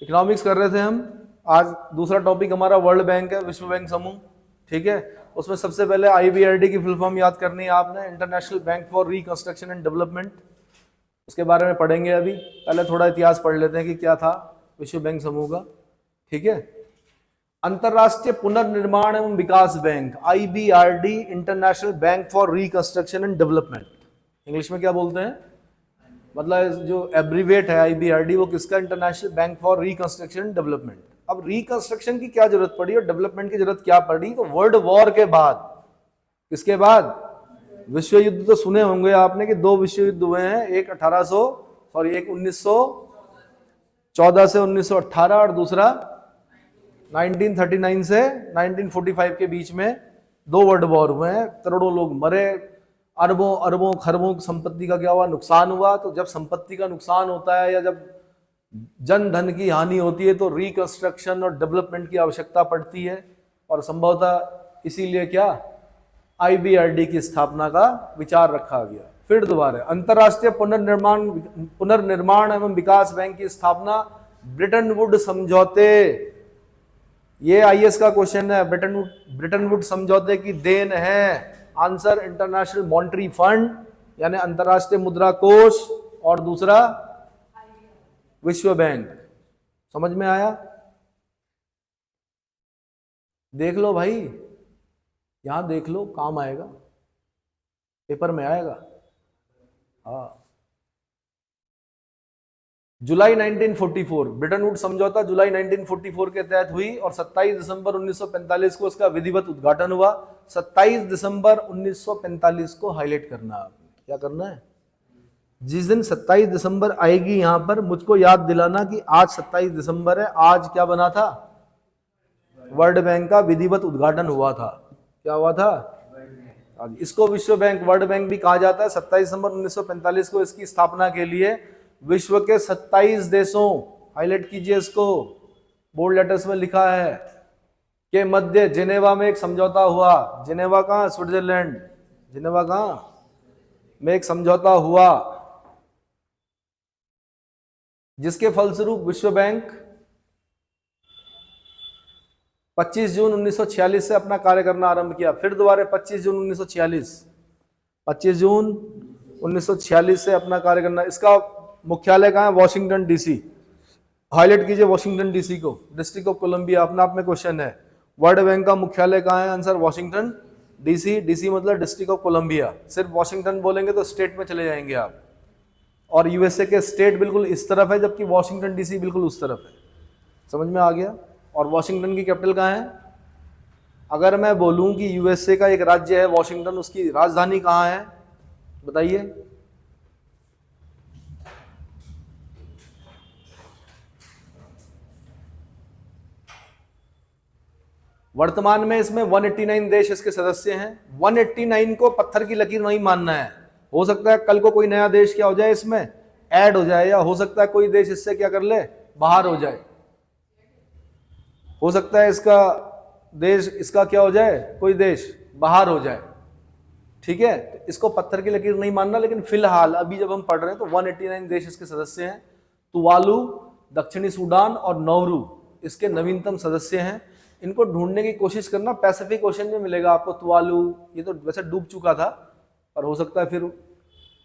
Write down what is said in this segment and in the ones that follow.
Economics कर रहे थे हम। आज दूसरा टॉपिक हमारा वर्ल्ड बैंक है, विश्व बैंक समूह। ठीक है, उसमें सबसे पहले आईबीआरडी की फुल फॉर्म याद करनी है आपने, international Bank for Reconstruction and development. उसके बारे में पढ़ेंगे अभी। पहले थोड़ा इतिहास पढ़ लेते हैं कि क्या था विश्व बैंक समूह का। ठीक है, अंतरराष्ट्रीय पुनर्निर्माण एवं विकास bank, IBRD, International Bank for Reconstruction and Development. English में क्या बोलते हैं, मतलब जो एब्रीवेट है आईबीआरडी वो किसका, international Bank for Reconstruction and development. अब रिकंस्ट्रक्शन की क्या जरूरत पड़ी और डेवलपमेंट की जरूरत क्या पड़ी, तो वर्ल्ड वॉर के बाद, किसके बाद, विश्व युद्ध तो सुने होंगे आपने कि दो विश्व युद्ध हुए हैं, एक 1914 से 1918 और दूसरा 1939 से 1945 के बीच में दो वर्ल्ड वॉर हुए हैं। करोड़ों लोग मरे, अरबों अरबों खरबों संपत्ति का क्या हुआ, नुकसान हुआ। तो जब संपत्ति का नुकसान होता है या जब जन धन की हानि होती है तो रिकंस्ट्रक्शन और डेवलपमेंट की आवश्यकता पड़ती है। और संभवतः इसीलिए क्या, आईबीआरडी की स्थापना का विचार रखा गया। फिर दोबारा अंतरराष्ट्रीय पुनर्निर्माण एवं विकास बैंक की स्थापना ब्रिटन वुड समझौते, ये आईएएस का क्वेश्चन है, ब्रिटन वुड समझौते की देन है। आंसर इंटरनेशनल मॉनेटरी फंड यानी अंतरराष्ट्रीय मुद्रा कोष, और दूसरा विश्व बैंक। समझ में आया, देख लो भाई, यहां देख लो, काम आएगा, पेपर में आएगा। हाँ, जुलाई 1944 ब्रिटन वुड समझौता जुलाई 1944 के तहत हुई और 27 दिसंबर 1945 को इसका विधिवत उद्घाटन हुआ। 27 दिसंबर 1945 को हाईलाइट करना है आपने, क्या करना है, जिस दिन 27 दिसंबर आएगी यहां पर मुझको याद दिलाना कि आज 27 दिसंबर है, आज क्या बना था, वर्ल्ड बैंक का विधिवत उद्घाटन हुआ था। क्या हुआ था, इसको विश्व बैंक, वर्ल्ड बैंक भी कहा जाता है। 27 दिसंबर 1945 को इसकी स्थापना के लिए विश्व के 27 देशों, हाईलाइट कीजिए इसको, बोल्ड लेटर्स में लिखा है, के मध्य जिनेवा में एक समझौता हुआ। जिनेवा कहां, स्विट्जरलैंड, जिनेवा कहां में एक समझौता हुआ, जिसके फलस्वरूप विश्व बैंक 25 जून 1946 से अपना कार्य करना आरंभ किया। फिर दोबारा 25 जून 1946 से अपना कार्य करना। इसका मुख्यालय कहां है, वॉशिंगटन डीसी। हाईलाइट कीजिए वॉशिंगटन डीसी को, डिस्ट्रिक्ट ऑफ कोलंबिया, अपना आप में क्वेश्चन है। वर्ल्ड बैंक का मुख्यालय कहां है, आंसर वॉशिंगटन डीसी। डीसी मतलब डिस्ट्रिक्ट ऑफ कोलंबिया। सिर्फ वॉशिंगटन बोलेंगे तो स्टेट में चले जाएंगे आप, और यूएसए के स्टेट बिल्कुल इस तरफ है जबकि वॉशिंगटन डीसी बिल्कुल उस तरफ है। समझ में आ गया। और वॉशिंगटन की कैपिटल कहां है, अगर मैं बोलूं कि यूएसए का एक राज्य है वॉशिंगटन, उसकी राजधानी कहां है बताइए। वर्तमान में इसमें 189 देश इसके सदस्य हैं। 189 को पत्थर की लकीर नहीं मानना है। हो सकता है कल को कोई नया देश क्या हो जाए, इसमें ऐड हो जाए, या हो सकता है कोई देश इससे क्या कर ले, बाहर हो जाए। हो सकता है इसका देश, इसका क्या हो जाए, कोई देश बाहर हो जाए। ठीक है, तो इसको पत्थर की लकीर नहीं मानना। लेकिन फिलहाल अभी जब हम पढ़ रहे हैं तो 189 देश इसके सदस्य हैं। तुवालू, दक्षिणी सूडान और नौरू इसके नवीनतम सदस्य हैं। इनको ढूंढने की कोशिश करना, पैसिफिक ओशन में मिलेगा आपको तुवालू, ये तो वैसे डूब चुका था पर हो सकता है फिर,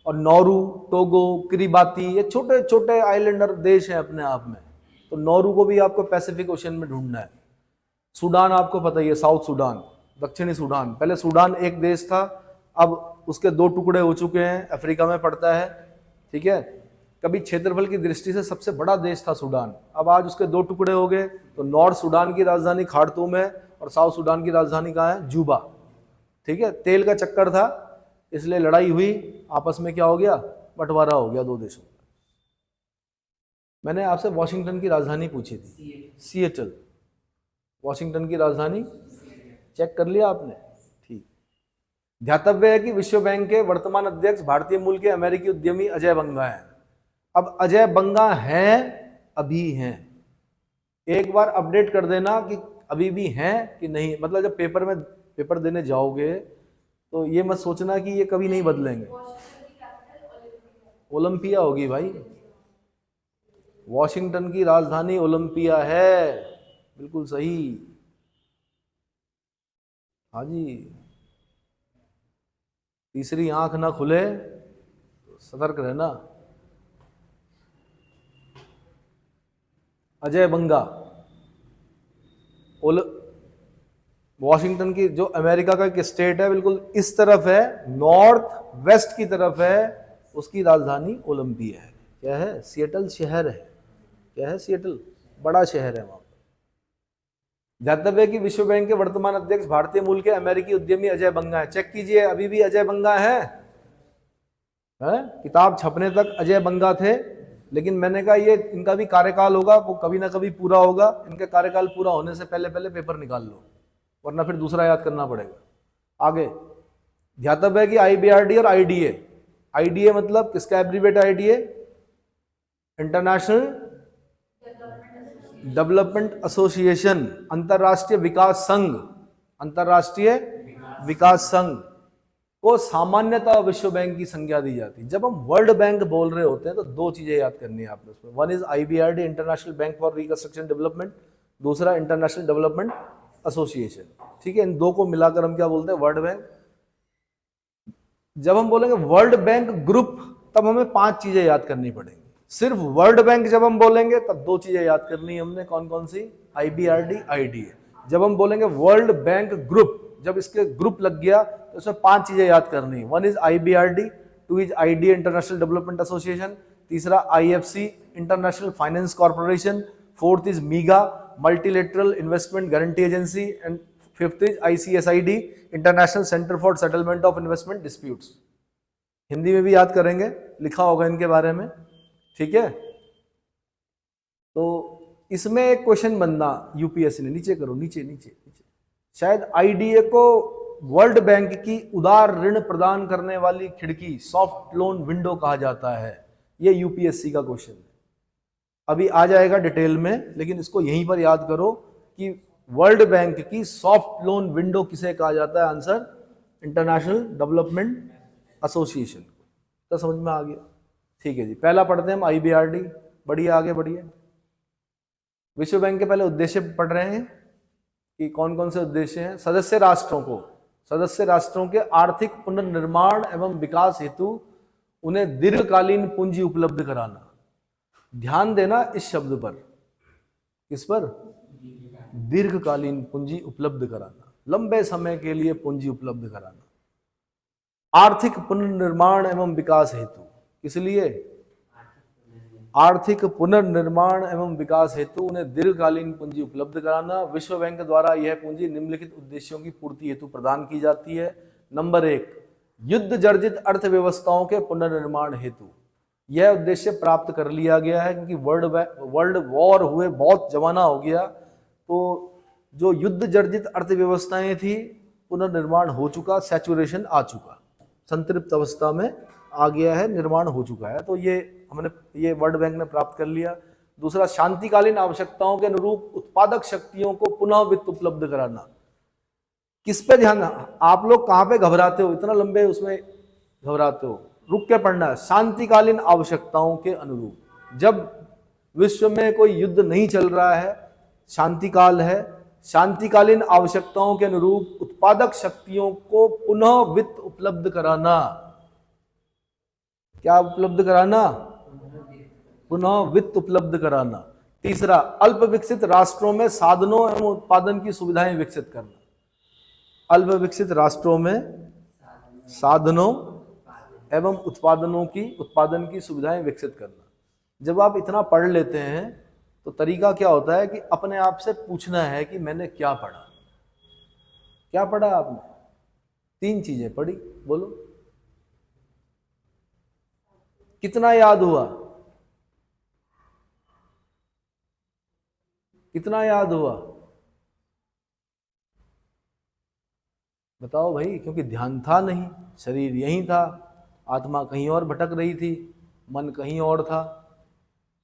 और नौरू, टोगो, किरिबाती, ये छोटे छोटे आइलैंडर देश हैं अपने आप में। तो नौरू को भी आपको पैसिफिक ओशन में ढूंढना है। सूडान आपको पता ही है, साउथ सूडान, दक्षिणी सूडान। पहले सूडान एक देश था, अब उसके दो टुकड़े हो चुके हैं, अफ्रीका में पड़ता है। ठीक है, कभी क्षेत्रफल की दृष्टि से सबसे बड़ा देश था सूडान, अब आज उसके दो टुकड़े हो गए। तो नॉर्थ सूडान की राजधानी खार्तूम है और साउथ सूडान की राजधानी कहाँ है, जूबा। ठीक है, तेल का चक्कर था इसलिए लड़ाई हुई, आपस में क्या हो गया, बंटवारा हो गया दो देशों का। मैंने आपसे वॉशिंगटन की राजधानी पूछी थी, सिएटल। वॉशिंगटन की राजधानी चेक कर लिया आपने, ठीक। ध्यातव्य है कि विश्व बैंक के वर्तमान अध्यक्ष भारतीय मूल के अमेरिकी उद्यमी अजय बंगा हैं। अब अजय बंगा हैं, अभी हैं, एक बार अपडेट कर देना कि अभी भी हैं कि नहीं। मतलब जब पेपर में पेपर देने जाओगे तो ये मत सोचना कि ये कभी नहीं बदलेंगे। ओलंपिया होगी भाई, वॉशिंगटन की राजधानी ओलंपिया है, बिल्कुल सही। हाँ जी, तीसरी आंख ना खुले तो सतर्क रहना। अजय बंगा, वॉशिंगटन की जो अमेरिका का एक स्टेट है, बिल्कुल इस तरफ है, नॉर्थ वेस्ट की तरफ है, उसकी राजधानी ओलंपिया है। क्या है? सिएटल शहर है। क्या है? सिएटल बड़ा शहर है वहां। ध्यातव्य है कि विश्व बैंक के वर्तमान अध्यक्ष भारतीय मूल के अमेरिकी उद्यमी अजय बंगा है। चेक कीजिए, अभी भी अजय बंगा है? किताब छपने तक अजय बंगा थे, लेकिन मैंने कहा ये इनका भी कार्यकाल होगा, वो कभी ना कभी पूरा होगा। इनके कार्यकाल पूरा होने से पहले पहले पेपर निकाल लो, वरना फिर दूसरा याद करना पड़ेगा। आगे ध्यातव्य है कि आईबीआरडी और आईडीए, आईडीए मतलब किसका abbreviate? IDA International Development association, अंतरराष्ट्रीय विकास संघ, अंतरराष्ट्रीय विकास संघ को सामान्यतः विश्व बैंक की संज्ञा दी जाती है। जब हम वर्ल्ड बैंक बोल रहे होते हैं तो दो चीजें याद करनी है आपने उसमें। One is IBRD, International Bank for reconstruction development, दूसरा इंटरनेशनल डेवलपमेंट एसोसिएशन। ठीक है, इन दो को मिलाकर हम क्या बोलते हैं? World bank. जब हम बोलेंगे वर्ल्ड बैंक ग्रुप, तब हमें 5 चीजें याद करनी पड़ेंगी। सिर्फ वर्ल्ड बैंक जब हम बोलेंगे तब 2 चीजें याद करनी है हमने। कौन कौन सी? IBRD, IDA. जब हम बोलेंगे वर्ल्ड बैंक ग्रुप, जब इसके ग्रुप लग गया तो उसमें 5 चीजें याद करनी है। One is IBRD, two is IDA International Development Association, तीसरा IFC International Finance Corporation, fourth is MIGA Multilateral Investment Guarantee Agency, and fifth is ICSID International Centre for Settlement of Investment Disputes. Hindi में भी याद करेंगे, लिखा होगा इनके बारे में। ठीक है, तो इसमें एक क्वेश्चन बनना यूपीएससी ने, नीचे करो, नीचे नीचे नीचे, शायद आईडीए को वर्ल्ड बैंक की उदार ऋण प्रदान करने वाली खिड़की, सॉफ्ट लोन विंडो कहा जाता है। ये यूपीएससी का क्वेश्चन है, अभी आ जाएगा डिटेल में, लेकिन इसको यहीं पर याद करो कि वर्ल्ड बैंक की सॉफ्ट लोन विंडो किसे कहा जाता है? Answer international Development association. तो समझ में आ गया? ठीक है जी, पहला पढ़ते हैं हम आईबीआरडी। बढ़िया, आगे बढ़िए। विश्व बैंक के पहले उद्देश्य पढ़ रहे हैं कि कौन कौन से उद्देश्य हैं। सदस्य राष्ट्रों के आर्थिक पुनर्निर्माण एवं विकास हेतु उन्हें दीर्घकालीन पूंजी उपलब्ध कराना। ध्यान देना इस शब्द पर, किस पर? दीर्घकालीन पूंजी उपलब्ध कराना, लंबे समय के लिए पूंजी उपलब्ध कराना। आर्थिक पुनर्निर्माण एवं विकास हेतु, किस लिए? आर्थिक पुनर्निर्माण एवं विकास हेतु उन्हें दीर्घकालीन पूंजी उपलब्ध कराना। विश्व बैंक द्वारा यह पूंजी निम्नलिखित उद्देश्यों की पूर्ति हेतु प्रदान की जाती है। नंबर 1, युद्ध जर्जित अर्थव्यवस्थाओं के पुनर्निर्माण हेतु। यह उद्देश्य प्राप्त कर लिया गया है, क्योंकि वर्ल्ड वॉर हुए बहुत जमाना हो गया, तो जो युद्ध जर्जित अर्थव्यवस्थाएं थी, पुनर्निर्माण हो चुका, सैचुरेशन आ चुका, संतृप्त अवस्था में आ गया है, निर्माण हो चुका है। तो ये वर्ल्ड बैंक ने प्राप्त कर लिया। दूसरा, शांतिकालीन आवश्यकताओं के अनुरूप उत्पादक शक्तियों को पुनः वित्त उपलब्ध कराना। किस पे ध्यान? आप लोग कहां पे घबराते हो, इतना लंबे उसमें घबराते हो? रुक के पढ़ना है। शांतिकालीन आवश्यकताओं के अनुरूप, जब विश्व में कोई युद्ध नहीं चल रहा है, शांति काल है, शांतिकालीन आवश्यकताओं के अनुरूप उत्पादक शक्तियों को पुनः वित्त उपलब्ध कराना। क्या उपलब्ध कराना? पुनः वित्त उपलब्ध कराना। तीसरा, अल्प विकसित राष्ट्रों में साधनों एवं उत्पादन की सुविधाएं विकसित करना। अल्प विकसित राष्ट्रों में साधनों एवं उत्पादन की सुविधाएं विकसित करना। जब आप इतना पढ़ लेते हैं तो तरीका क्या होता है कि अपने आप से पूछना है कि मैंने क्या पढ़ा। क्या पढ़ा आपने? 3 चीजें पढ़ी, बोलो कितना याद हुआ? कितना याद हुआ? बताओ भाई, क्योंकि ध्यान था नहीं, शरीर यहीं था, आत्मा कहीं और भटक रही थी, मन कहीं और था,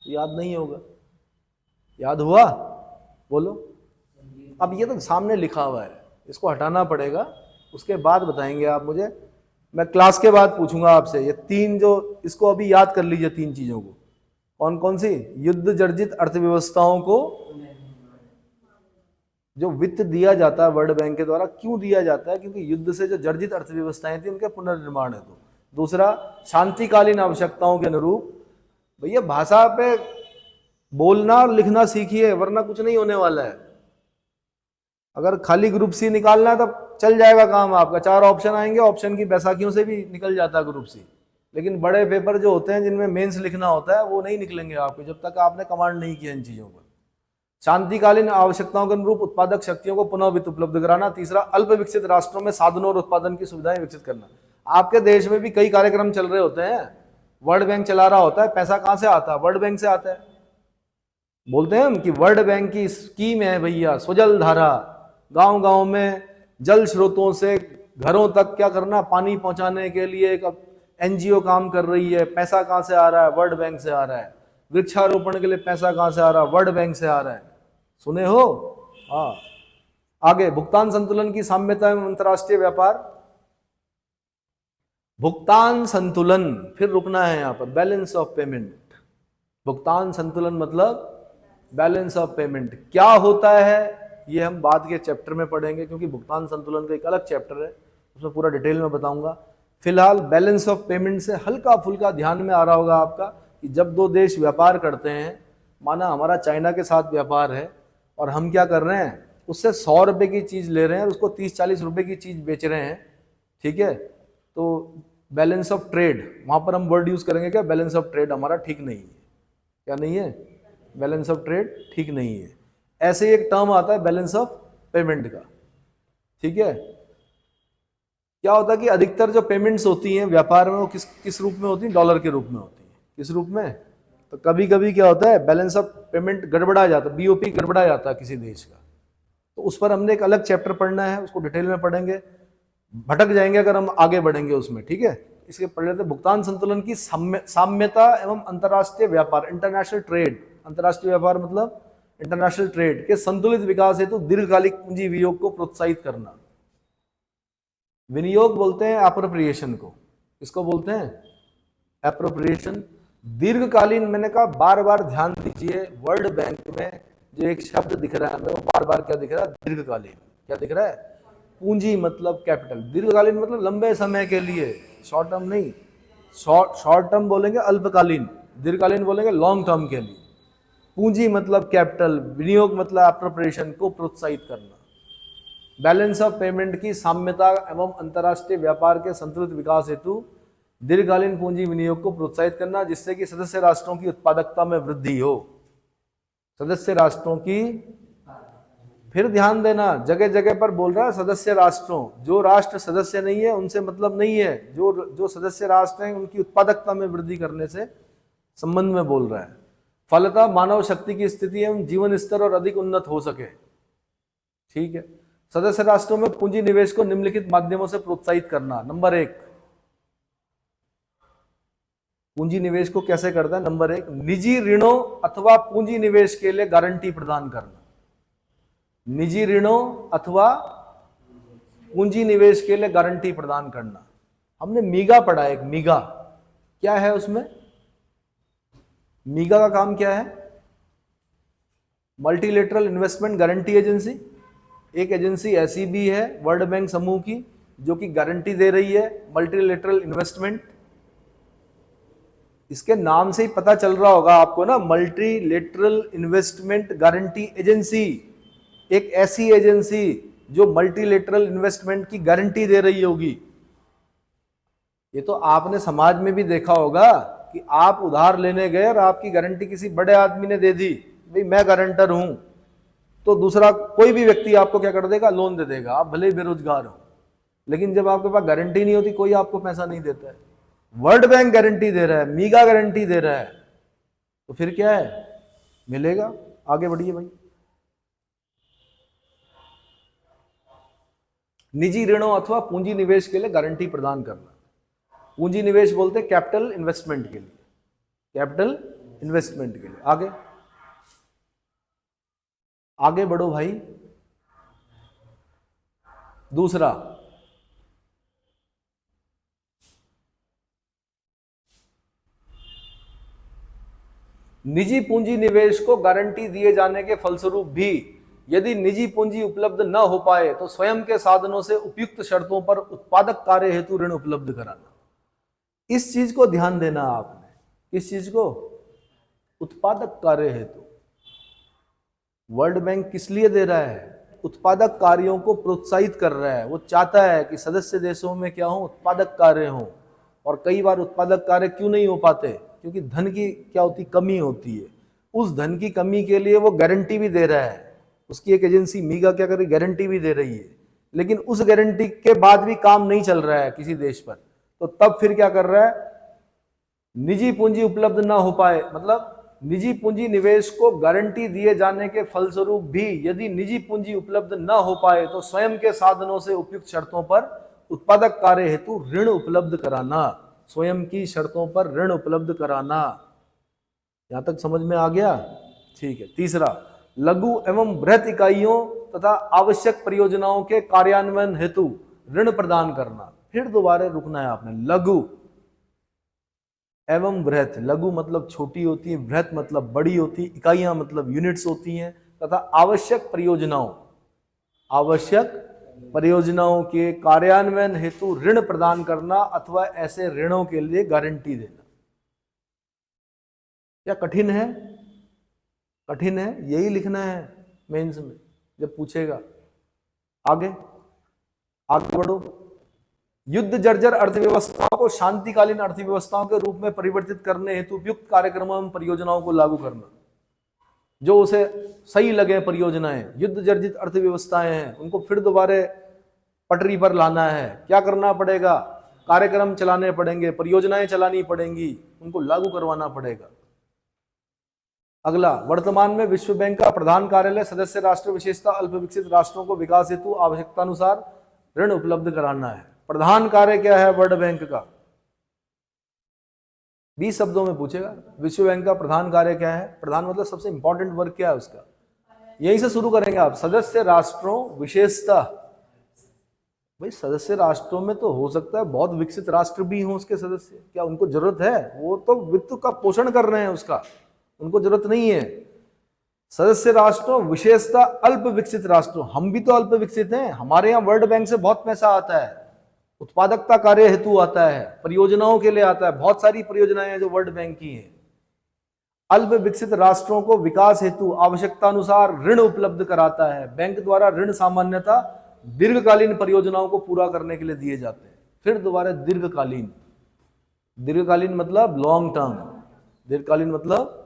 तो याद नहीं होगा। याद हुआ? बोलो। अब ये तो सामने लिखा हुआ है, इसको हटाना पड़ेगा, उसके बाद बताएंगे आप मुझे। मैं क्लास के बाद पूछूंगा आपसे ये 3 जो, इसको अभी याद कर लीजिए 3 चीजों को। कौन कौन सी? युद्ध जर्जित अर्थव्यवस्थाओं को जो वित्त दिया जाता है वर्ल्ड बैंक के द्वारा, क्यों दिया जाता है? क्योंकि युद्ध से जो जर्जित अर्थव्यवस्थाएं थी उनके पुनर्निर्माण हेतु। दूसरा, शांतिकालीन आवश्यकताओं के अनुरूप। भैया भाषा पे बोलना और लिखना सीखिए, वरना कुछ नहीं होने वाला है। अगर खाली ग्रुप सी निकालना है तब चल जाएगा काम आपका, 4 ऑप्शन आएंगे, ऑप्शन की बैसाखियों से भी निकल जाता है ग्रुप सी। लेकिन बड़े पेपर जो होते हैं जिनमें मेंस लिखना होता है वो नहीं निकलेंगे आपके जब तक आपने कमांड नहीं किया इन चीजों पर। शांतिकालीन आवश्यकताओं के अनुरूप उत्पादक शक्तियों को पुनः वित्त उपलब्ध कराना। तीसरा, अल्प विकसित राष्ट्रों में साधनों और उत्पादन की सुविधाएं विकसित करना। आपके देश में भी कई कार्यक्रम चल रहे होते हैं, वर्ल्ड बैंक चला रहा होता है, पैसा कहां से आता है? वर्ल्ड बैंक से आता है। बोलते हैं हम कि वर्ल्ड बैंक की स्कीम है भैया, स्वजल धारा, गांव गांव में जल स्रोतों से घरों तक क्या करना, पानी पहुंचाने के लिए एक एनजीओ काम कर रही है। पैसा कहां से आ रहा है? वर्ल्ड बैंक से आ रहा है। वृक्षारोपण के लिए पैसा कहां से आ रहा है? वर्ल्ड बैंक से आ रहा है। सुने हो? हाँ। आगे, भुगतान संतुलन की साम्यता एवं अंतरराष्ट्रीय व्यापार। भुगतान संतुलन, फिर रुकना है यहां पर, बैलेंस ऑफ पेमेंट। भुगतान संतुलन मतलब बैलेंस ऑफ पेमेंट क्या होता है, ये हम बाद के चैप्टर में पढ़ेंगे, क्योंकि भुगतान संतुलन का एक अलग चैप्टर है, उसमें पूरा डिटेल में बताऊंगा। फिलहाल बैलेंस ऑफ पेमेंट से हल्का फुल्का ध्यान में आ रहा होगा आपका कि जब दो देश व्यापार करते हैं, माना हमारा चाइना के साथ व्यापार है और हम क्या कर रहे हैं, उससे 100 रुपए की चीज़ ले रहे हैं और उसको 30-40 रुपए की चीज़ बेच रहे हैं, ठीक है, तो बैलेंस ऑफ ट्रेड, वहाँ पर हम वर्ड यूज़ करेंगे क्या? बैलेंस ऑफ ट्रेड हमारा ठीक नहीं है। क्या नहीं है? बैलेंस ऑफ ट्रेड ठीक नहीं है। ऐसे ही एक टर्म आता है बैलेंस ऑफ पेमेंट का, ठीक है। क्या होता है कि अधिकतर जो पेमेंट्स होती हैं व्यापार में वो किस रूप में होती हैं? डॉलर के रूप में होती हैं। किस रूप में? तो कभी कभी क्या होता है, बैलेंस ऑफ पेमेंट गड़बड़ा जाता है, बीओपी गड़बड़ा जाता है किसी देश का, तो उस पर हमने एक अलग चैप्टर पढ़ना है, उसको डिटेल में पढ़ेंगे, भटक जाएंगे अगर हम आगे बढ़ेंगे उसमें, ठीक है। इसके पढ़ लेते हैं भुगतान संतुलन की साम्यता एवं अंतर्राष्ट्रीय व्यापार, इंटरनेशनल ट्रेड। अंतर्राष्ट्रीय व्यापार मतलब इंटरनेशनल ट्रेड के संतुलित विकास हेतु दीर्घकालिक पूंजी विनियोग को प्रोत्साहित करना। विनियोग बोलते हैं एप्रोप्रिएशन को। इसको बोलते हैं एप्रोप्रिएशन। दीर्घकालीन, मैंने कहा बार बार ध्यान दीजिए, वर्ल्ड बैंक में जो एक शब्द दिख रहा है हमें, वो बार बार क्या दिख रहा है? दीर्घकालीन। क्या दिख रहा है? पूंजी मतलब कैपिटल। दीर्घकालीन मतलब लंबे समय के लिए, शॉर्ट टर्म नहीं। शॉर्ट टर्म बोलेंगे अल्पकालीन, दीर्घकालीन बोलेंगे लॉन्ग टर्म के लिए। पूंजी मतलब कैपिटल, विनियोग मतलब एप्रोप्रिएशन को प्रोत्साहित करना। बैलेंस ऑफ पेमेंट की साम्यता एवं अंतर्राष्ट्रीय व्यापार के संतुलित विकास हेतु दीर्घकालीन पूंजी विनियोग को प्रोत्साहित करना, जिससे कि सदस्य राष्ट्रों की उत्पादकता में वृद्धि हो। सदस्य राष्ट्रों की, फिर ध्यान देना, जगह जगह पर बोल रहा है सदस्य राष्ट्रों, जो राष्ट्र सदस्य नहीं है उनसे मतलब नहीं है, जो सदस्य राष्ट्र हैं उनकी उत्पादकता में वृद्धि करने से संबंध में बोल रहा है। फलतः मानव शक्ति की स्थिति एवं जीवन स्तर और अधिक उन्नत हो सके, ठीक है। सदस्य राष्ट्रों में पूंजी निवेश को निम्नलिखित माध्यमों से प्रोत्साहित करना। नंबर 1, पूंजी निवेश को कैसे करता है? नंबर 1, निजी ऋणों अथवा पूंजी निवेश के लिए गारंटी प्रदान करना। निजी ऋणों अथवा पूंजी निवेश के लिए गारंटी प्रदान करना। हमने मीगा पढ़ा है, एक मीगा क्या है उसमें? मीगा का काम क्या है? Multilateral Investment Guarantee agency. एक एजेंसी ऐसी भी है वर्ल्ड बैंक समूह की जो कि गारंटी दे रही है मल्टीलेटरल इन्वेस्टमेंट। इसके नाम से ही पता चल रहा होगा आपको ना, मल्टीलेटरल इन्वेस्टमेंट गारंटी एजेंसी, एक ऐसी एजेंसी जो मल्टीलेटरल इन्वेस्टमेंट की गारंटी दे रही होगी। ये तो आपने समाज में भी देखा होगा कि आप उधार लेने गए और आपकी गारंटी किसी बड़े आदमी ने दे दी, भाई मैं गारंटर हूं, तो दूसरा कोई भी व्यक्ति आपको क्या कर देगा? लोन दे देगा, आप भले ही बेरोजगार हो। लेकिन जब आपके पास गारंटी नहीं होती, कोई आपको पैसा नहीं देता है। वर्ल्ड बैंक गारंटी दे रहा है, मीगा गारंटी दे रहा है, तो फिर क्या है? मिलेगा। आगे बढ़िए भाई। निजी ऋणों अथवा पूंजी निवेश के लिए गारंटी प्रदान करना। पूंजी निवेश बोलते हैं कैपिटल इन्वेस्टमेंट के लिए, कैपिटल इन्वेस्टमेंट के लिए। आगे आगे बढ़ो भाई। दूसरा, निजी पूंजी निवेश को गारंटी दिए जाने के फलस्वरूप भी यदि निजी पूंजी उपलब्ध न हो पाए तो स्वयं के साधनों से उपयुक्त शर्तों पर उत्पादक कार्य हेतु ऋण उपलब्ध कराना। इस चीज को ध्यान देना आपने। किस चीज को? उत्पादक कार्य हेतु। वर्ल्ड बैंक किस लिए दे रहा है? उत्पादक कार्यों को प्रोत्साहित कर रहा है। वो चाहता है कि सदस्य देशों में क्या हो? उत्पादक कार्य हो। और कई बार उत्पादक कार्य क्यों नहीं हो पाते? क्योंकि धन की क्या होती? कमी होती है। उस धन की कमी के लिए वो गारंटी भी दे रहा है। उसकी एक एजेंसी मीगा क्या कर रही? गारंटी भी दे रही है। लेकिन उस गारंटी के बाद भी काम नहीं चल रहा है किसी देश पर, तो तब फिर क्या कर रहा है? निजी पूंजी उपलब्ध ना हो पाए, मतलब निजी पूंजी निवेश को गारंटी दिए जाने के फलस्वरूप भी यदि निजी पूंजी उपलब्ध न हो पाए तो स्वयं के साधनों से उपयुक्त शर्तों पर उत्पादक कार्य हेतु ऋण उपलब्ध कराना। स्वयं की शर्तों पर ऋण उपलब्ध कराना। यहां तक समझ में आ गया? ठीक है। तीसरा, लघु एवं बृहत इकाइयों तथा आवश्यक परियोजनाओं के कार्यान्वयन हेतु ऋण प्रदान करना। फिर दोबारा रुकना है आपने। लघु एवं बृहत, लघु मतलब छोटी होती है, बृहत मतलब बड़ी होती है, इकाइयां मतलब यूनिट्स होती हैं, तथा आवश्यक परियोजनाओं के कार्यान्वयन हेतु ऋण प्रदान करना अथवा ऐसे ऋणों के लिए गारंटी देना। क्या कठिन है? कठिन है, यही लिखना है मेंस में जब पूछेगा। आगे बढ़ो। युद्ध जर्जर अर्थव्यवस्थाओं को शांतिकालीन अर्थव्यवस्थाओं के रूप में परिवर्तित करने हेतु उपयुक्त कार्यक्रमों एवं परियोजनाओं को लागू करना। जो उसे सही लगे परियोजनाएं, युद्ध जर्जित अर्थव्यवस्थाएं हैं, उनको फिर दोबारा पटरी पर लाना है। क्या करना पड़ेगा? कार्यक्रम चलाने पड़ेंगे, परियोजनाएं चलानी पड़ेंगी, उनको लागू करवाना पड़ेगा। अगला, वर्तमान में विश्व बैंक का प्रधान कार्यालय सदस्य राष्ट्र विशेषता अल्प विकसित राष्ट्रों को विकास हेतु आवश्यकतानुसार ऋण उपलब्ध कराना है। प्रधान कार्य क्या है वर्ल्ड बैंक का? 20 शब्दों में पूछेगा। विश्व बैंक का प्रधान कार्य क्या है? प्रधान मतलब सबसे इंपॉर्टेंट वर्क क्या है उसका? यहीं से शुरू करेंगे आप। सदस्य राष्ट्रों विशेषता। भाई सदस्य राष्ट्रों में तो हो सकता है बहुत विकसित राष्ट्र भी हो उसके सदस्य, क्या उनको जरूरत है? वो तो वित्त का पोषण कर रहे हैं उसका, उनको जरूरत नहीं है। सदस्य राष्ट्रों विशेषता अल्प विकसित राष्ट्रों, हम भी तो अल्प विकसित हैं। हमारे यहाँ वर्ल्ड बैंक से बहुत पैसा आता है, उत्पादकता कार्य हेतु आता है, परियोजनाओं के लिए आता है। बहुत सारी परियोजनाएं हैं जो वर्ल्ड बैंक की हैं। अल्प विकसित राष्ट्रों को विकास हेतु आवश्यकतानुसार ऋण उपलब्ध कराता है। बैंक द्वारा ऋण सामान्यतः दीर्घकालीन परियोजनाओं को पूरा करने के लिए दिए जाते हैं। फिर दोबारा दीर्घकालीन, दीर्घकालीन मतलब लॉन्ग टर्म, दीर्घकालीन मतलब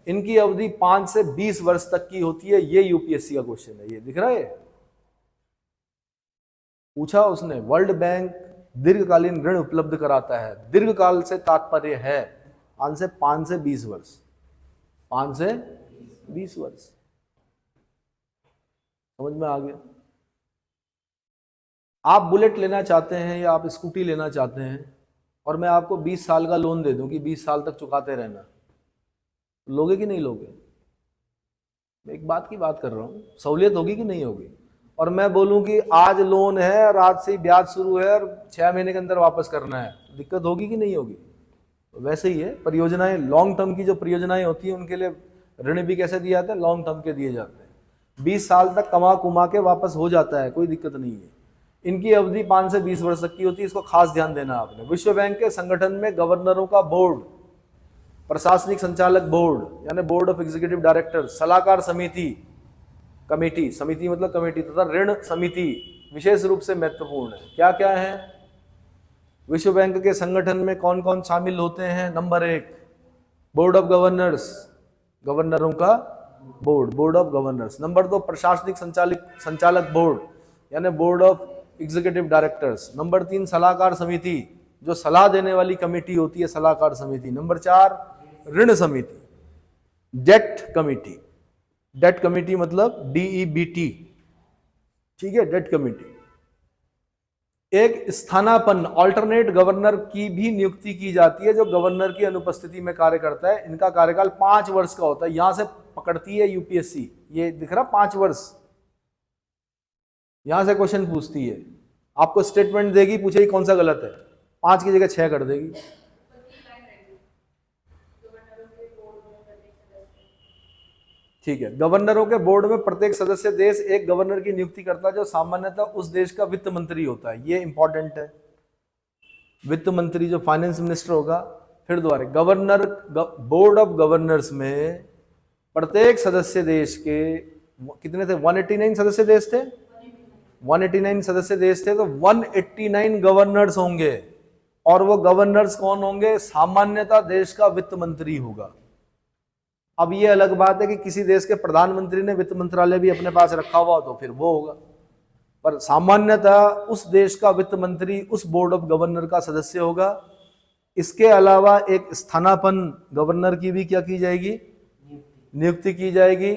इनकी अवधि 5 से 20 वर्ष तक की होती है। ये यूपीएससी का क्वेश्चन है, ये दिख रहा है, पूछा उसने। वर्ल्ड बैंक दीर्घकालीन ऋण उपलब्ध कराता है। दीर्घकाल से तात्पर्य है आंसर 5 से 20 वर्ष, 5 से 20 वर्ष। समझ में आ गया? आप बुलेट लेना चाहते हैं या आप स्कूटी लेना चाहते हैं और मैं आपको 20 साल का लोन दे दूं कि 20 साल तक चुकाते रहना, लोगे कि नहीं लोगे? मैं एक बात की बात कर रहा हूं, सहूलियत होगी कि नहीं होगी? और मैं बोलूं कि आज लोन है और आज से ब्याज शुरू है और 6 महीने के अंदर वापस करना है, दिक्कत होगी कि नहीं होगी? तो वैसे ही है, परियोजनाएं लॉन्ग टर्म की जो परियोजनाएं होती हैं उनके लिए ऋण भी कैसे दिए जाते हैं? लॉन्ग टर्म के दिए जाते हैं। 20 साल तक कमा कुमा के वापस हो जाता है, कोई दिक्कत नहीं है। इनकी अवधि 5 से 20 वर्ष तक की होती है, इसको खास ध्यान देना आपने। विश्व बैंक के संगठन में गवर्नरों का बोर्ड, प्रशासनिक संचालक बोर्ड यानी बोर्ड ऑफ एग्जीक्यूटिव डायरेक्टर, सलाहकार समिति, कमेटी, समिति मतलब कमेटी, तथा ऋण समिति विशेष रूप से महत्वपूर्ण है। क्या क्या है विश्व बैंक के संगठन में? कौन कौन शामिल होते हैं? नंबर 1 बोर्ड ऑफ गवर्नर्स, गवर्नरों का board, board of governors. Number 2 प्रशासनिक संचालक बोर्ड यानी board of executive directors. Number 3 सलाहकार समिति, जो सलाह देने वाली कमेटी होती है, सलाहकार समिति। नंबर 4 ऋण समिति, डेट कमेटी, डेट कमेटी मतलब DEBT, ठीक है, डेट कमेटी। एक स्थानापन्न ऑल्टरनेट गवर्नर की भी नियुक्ति की जाती है जो गवर्नर की अनुपस्थिति में कार्य करता है। इनका कार्यकाल 5 वर्ष का होता है। यहां से पकड़ती है यूपीएससी, ये दिख रहा 5 वर्ष, यहां से क्वेश्चन पूछती है, आपको स्टेटमेंट देगी, पूछेगी कौन सा गलत है, 5 की जगह 6 कर देगी। ठीक है। गवर्नरों के बोर्ड में प्रत्येक सदस्य देश एक गवर्नर की नियुक्ति करता है जो सामान्यतः उस देश का वित्त मंत्री होता है। ये इंपॉर्टेंट है, वित्त मंत्री जो फाइनेंस मिनिस्टर होगा। फिर दोबारा गवर्नर, बोर्ड ऑफ गवर्नर्स में प्रत्येक सदस्य देश के कितने थे? 189 सदस्य देश थे, 189 सदस्य देश थे, तो 189 गवर्नर्स होंगे। और वो गवर्नर्स कौन होंगे? सामान्यतः देश का वित्त मंत्री होगा। अब ये अलग बात है कि किसी देश के प्रधानमंत्री ने वित्त मंत्रालय भी अपने पास रखा हुआ तो फिर वो होगा, पर सामान्यतः उस देश का वित्त मंत्री उस बोर्ड ऑफ गवर्नर का सदस्य होगा। इसके अलावा एक स्थानापन्न गवर्नर की भी क्या की जाएगी? नियुक्ति की जाएगी,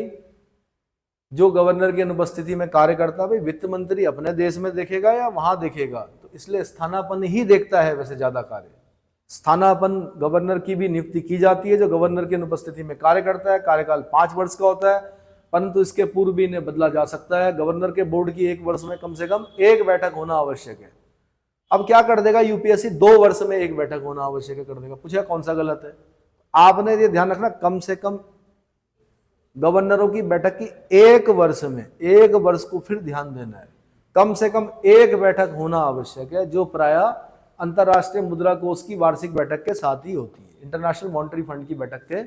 जो गवर्नर की अनुपस्थिति में कार्य करता है। भाई वित्त मंत्री अपने देश में देखेगा या वहां देखेगा, तो इसलिए स्थानापन्न ही देखता है वैसे ज्यादा कार्य। स्थानापन्न गवर्नर की भी नियुक्ति की जाती है जो गवर्नर की अनुपस्थिति में कार्य करता है। कार्यकाल 5 वर्ष का होता है, परंतु इसके पूर्व भी इन्हें बदला जा सकता है। गवर्नर के बोर्ड की 1 वर्ष में कम से कम 1 बैठक होना आवश्यक है। अब क्या कर देगा यूपीएससी? 2 वर्ष में 1 बैठक होना आवश्यक है कर देगा। पूछा कौन सा गलत है? आपने ये ध्यान रखना, कम से कम गवर्नरों की बैठक की 1 वर्ष में, 1 वर्ष को फिर ध्यान देना है, कम से कम 1 बैठक होना आवश्यक है, जो प्राय अंतरराष्ट्रीय मुद्रा कोष की वार्षिक बैठक के साथ ही होती है, इंटरनेशनल मॉनेटरी फंड की बैठक के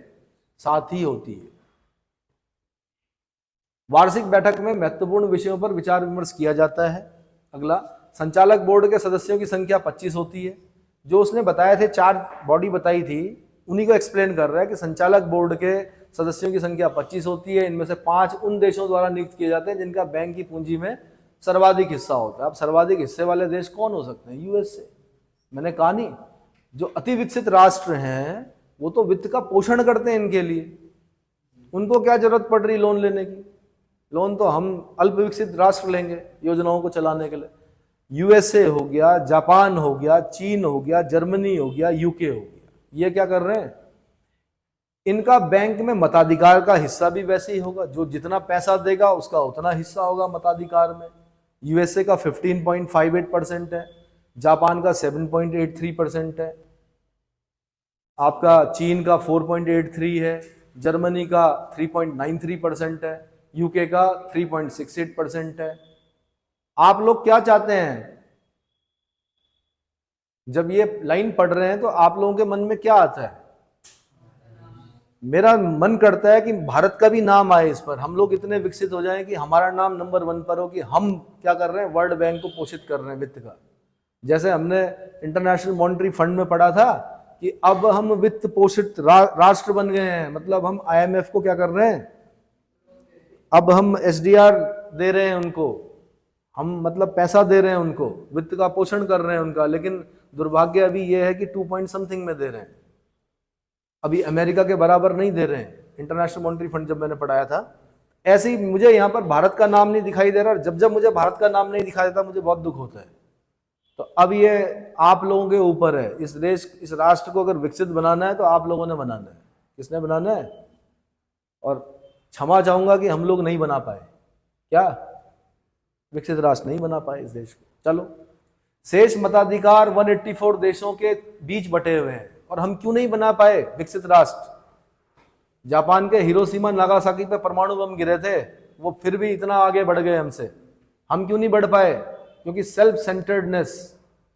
साथ ही होती है। वार्षिक बैठक में महत्वपूर्ण विषयों पर विचार विमर्श किया जाता है। अगला, संचालक बोर्ड के सदस्यों की संख्या 25 होती है। जो उसने बताए थे 4 बॉडी बताई थी, उन्हीं को एक्सप्लेन कर रहा है कि संचालक बोर्ड के सदस्यों की संख्या 25 होती है। इनमें से 5 उन देशों द्वारा नियुक्त किए जाते हैं जिनका बैंक की पूंजी में सर्वाधिक हिस्सा होता है। अब सर्वाधिक हिस्से वाले देश कौन हो सकते हैं? यूएसए। मैंने कहा नहीं, जो अति विकसित राष्ट्र हैं वो तो वित्त का पोषण करते हैं इनके लिए, उनको क्या जरूरत पड़ रही लोन लेने की? लोन तो हम अल्प विकसित राष्ट्र लेंगे योजनाओं को चलाने के लिए। यूएसए हो गया, जापान हो गया, चीन हो गया, जर्मनी हो गया, यूके हो गया, ये क्या कर रहे हैं? इनका बैंक में मताधिकार का हिस्सा भी वैसे ही होगा, जो जितना पैसा देगा उसका उतना हिस्सा होगा मताधिकार में। यूएसए का 15.58% है, जापान का 7.83% है, आपका चीन का 4.83 है, जर्मनी का 3.93% है, यूके का 3.68% है। आप लोग क्या चाहते हैं? जब ये लाइन पढ़ रहे हैं तो आप लोगों के मन में क्या आता है? मेरा मन करता है कि भारत का भी नाम आए इस पर, हम लोग इतने विकसित हो जाएं कि हमारा नाम नंबर 1 पर हो, कि हम क्या कर रहे हैं? वर्ल्ड बैंक को पोषित कर रहे हैं वित्त का। जैसे हमने इंटरनेशनल मॉनेटरी फंड में पढ़ा था कि अब हम वित्त पोषित राष्ट्र बन गए हैं, मतलब हम आईएमएफ को क्या कर रहे हैं? अब हम एसडीआर दे रहे हैं उनको, हम मतलब पैसा दे रहे हैं उनको, वित्त का पोषण कर रहे हैं उनका। लेकिन दुर्भाग्य अभी यह है कि 2 पॉइंट समथिंग में दे रहे हैं, अभी अमेरिका के बराबर नहीं दे रहे हैं। इंटरनेशनल मॉनेटरी फंड जब मैंने पढ़ाया था, ऐसे ही मुझे यहाँ पर भारत का नाम नहीं दिखाई दे रहा, और जब जब मुझे भारत का नाम नहीं दिखाई देता मुझे बहुत दुख होता है। तो अब ये आप लोगों के ऊपर है, इस देश, इस राष्ट्र को अगर विकसित बनाना है तो आप लोगों ने बनाना है। किसने बनाना है? और क्षमा चाहूंगा कि हम लोग नहीं बना पाए, क्या विकसित राष्ट्र नहीं बना पाए इस देश को। चलो, शेष मताधिकार 184 देशों के बीच बटे हुए हैं, और हम क्यों नहीं बना पाए विकसित राष्ट्र? जापान के हिरोशिमा नागासाकी पे परमाणु बम गिरे थे, वो फिर भी इतना आगे बढ़ गए हमसे, हम क्यों नहीं बढ़ पाए? क्योंकि सेल्फ सेंटर्डनेस,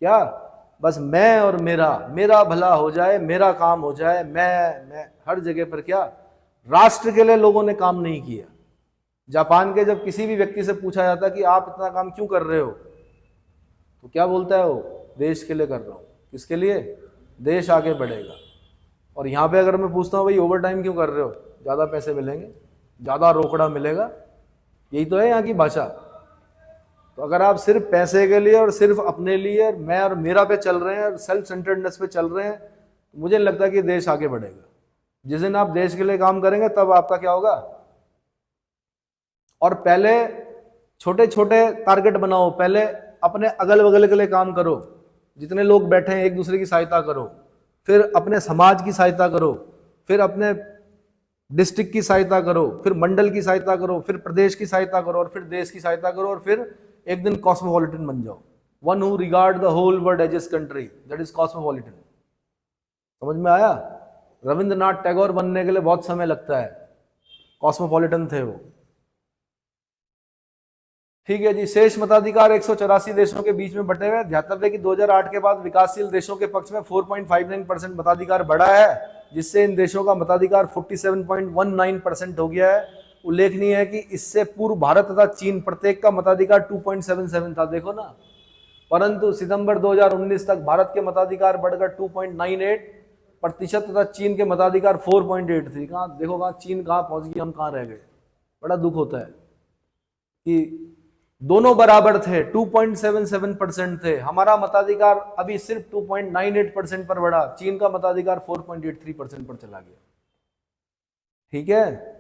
क्या बस मैं और मेरा भला हो जाए, मेरा काम हो जाए, मैं हर जगह पर क्या राष्ट्र के लिए लोगों ने काम नहीं किया। जापान के जब किसी भी व्यक्ति से पूछा जाता कि आप इतना काम क्यों कर रहे हो, तो क्या बोलता है वो? देश के लिए कर रहा हूँ। किसके लिए? देश आगे बढ़ेगा। और यहाँ पे अगर मैं पूछता हूँ भाई ओवर टाइम क्यों कर रहे हो? ज़्यादा पैसे मिलेंगे, ज़्यादा रोकड़ा मिलेगा, यही तो है यहाँ की भाषा। तो अगर आप सिर्फ पैसे के लिए और सिर्फ अपने लिए और मैं और मेरा पे चल रहे हैं और सेल्फ सेंटर्डनेस पे चल रहे हैं, तो मुझे नहीं लगता कि देश आगे बढ़ेगा। जिस दिन आप देश के लिए काम करेंगे तब आपका क्या होगा? और पहले छोटे छोटे टारगेट बनाओ, पहले अपने अगल बगल के लिए काम करो, जितने लोग बैठे हैं एक दूसरे की सहायता करो, फिर अपने समाज की सहायता करो, फिर अपने डिस्ट्रिक्ट की सहायता करो, फिर मंडल की सहायता करो, फिर प्रदेश की सहायता करो, और फिर देश की सहायता करो, और फिर एक दिन कॉस्मोपॉलिटन बन जाओ। One who regard the whole world as his country, that is cosmopolitan. समझ में आया? रविंद्रनाथ टैगोर बनने के लिए बहुत समय लगता है, कॉस्मोपॉलिटन थे वो। ठीक है जी। शेष मताधिकार 184 देशों के बीच में बटे हुए। ध्यातव्य कि 2008 के बाद विकासशील देशों के पक्ष में 4.59% मताधिकार बढ़ा है, जिससे इन देशों का मताधिकार 47.19% हो गया है। उल्लेखनीय है कि इससे पूर्व भारत तथा चीन प्रत्येक का मताधिकार 2.77 था, देखो ना। परंतु सितंबर 2019 तक भारत के मताधिकार बढ़कर 2.98% तथा चीन के मताधिकार 4.83। कहाँ देखो, कहाँ चीन कहाँ पहुंच गई, हम कहाँ रह गए। बड़ा दुख होता है कि दोनों बराबर थे, 2.77% थे। हमारा मताधिकार अभी सिर्फ 2.98% पर बढ़ा, चीन का मताधिकार 4.83% पर चला गया। ठीक है।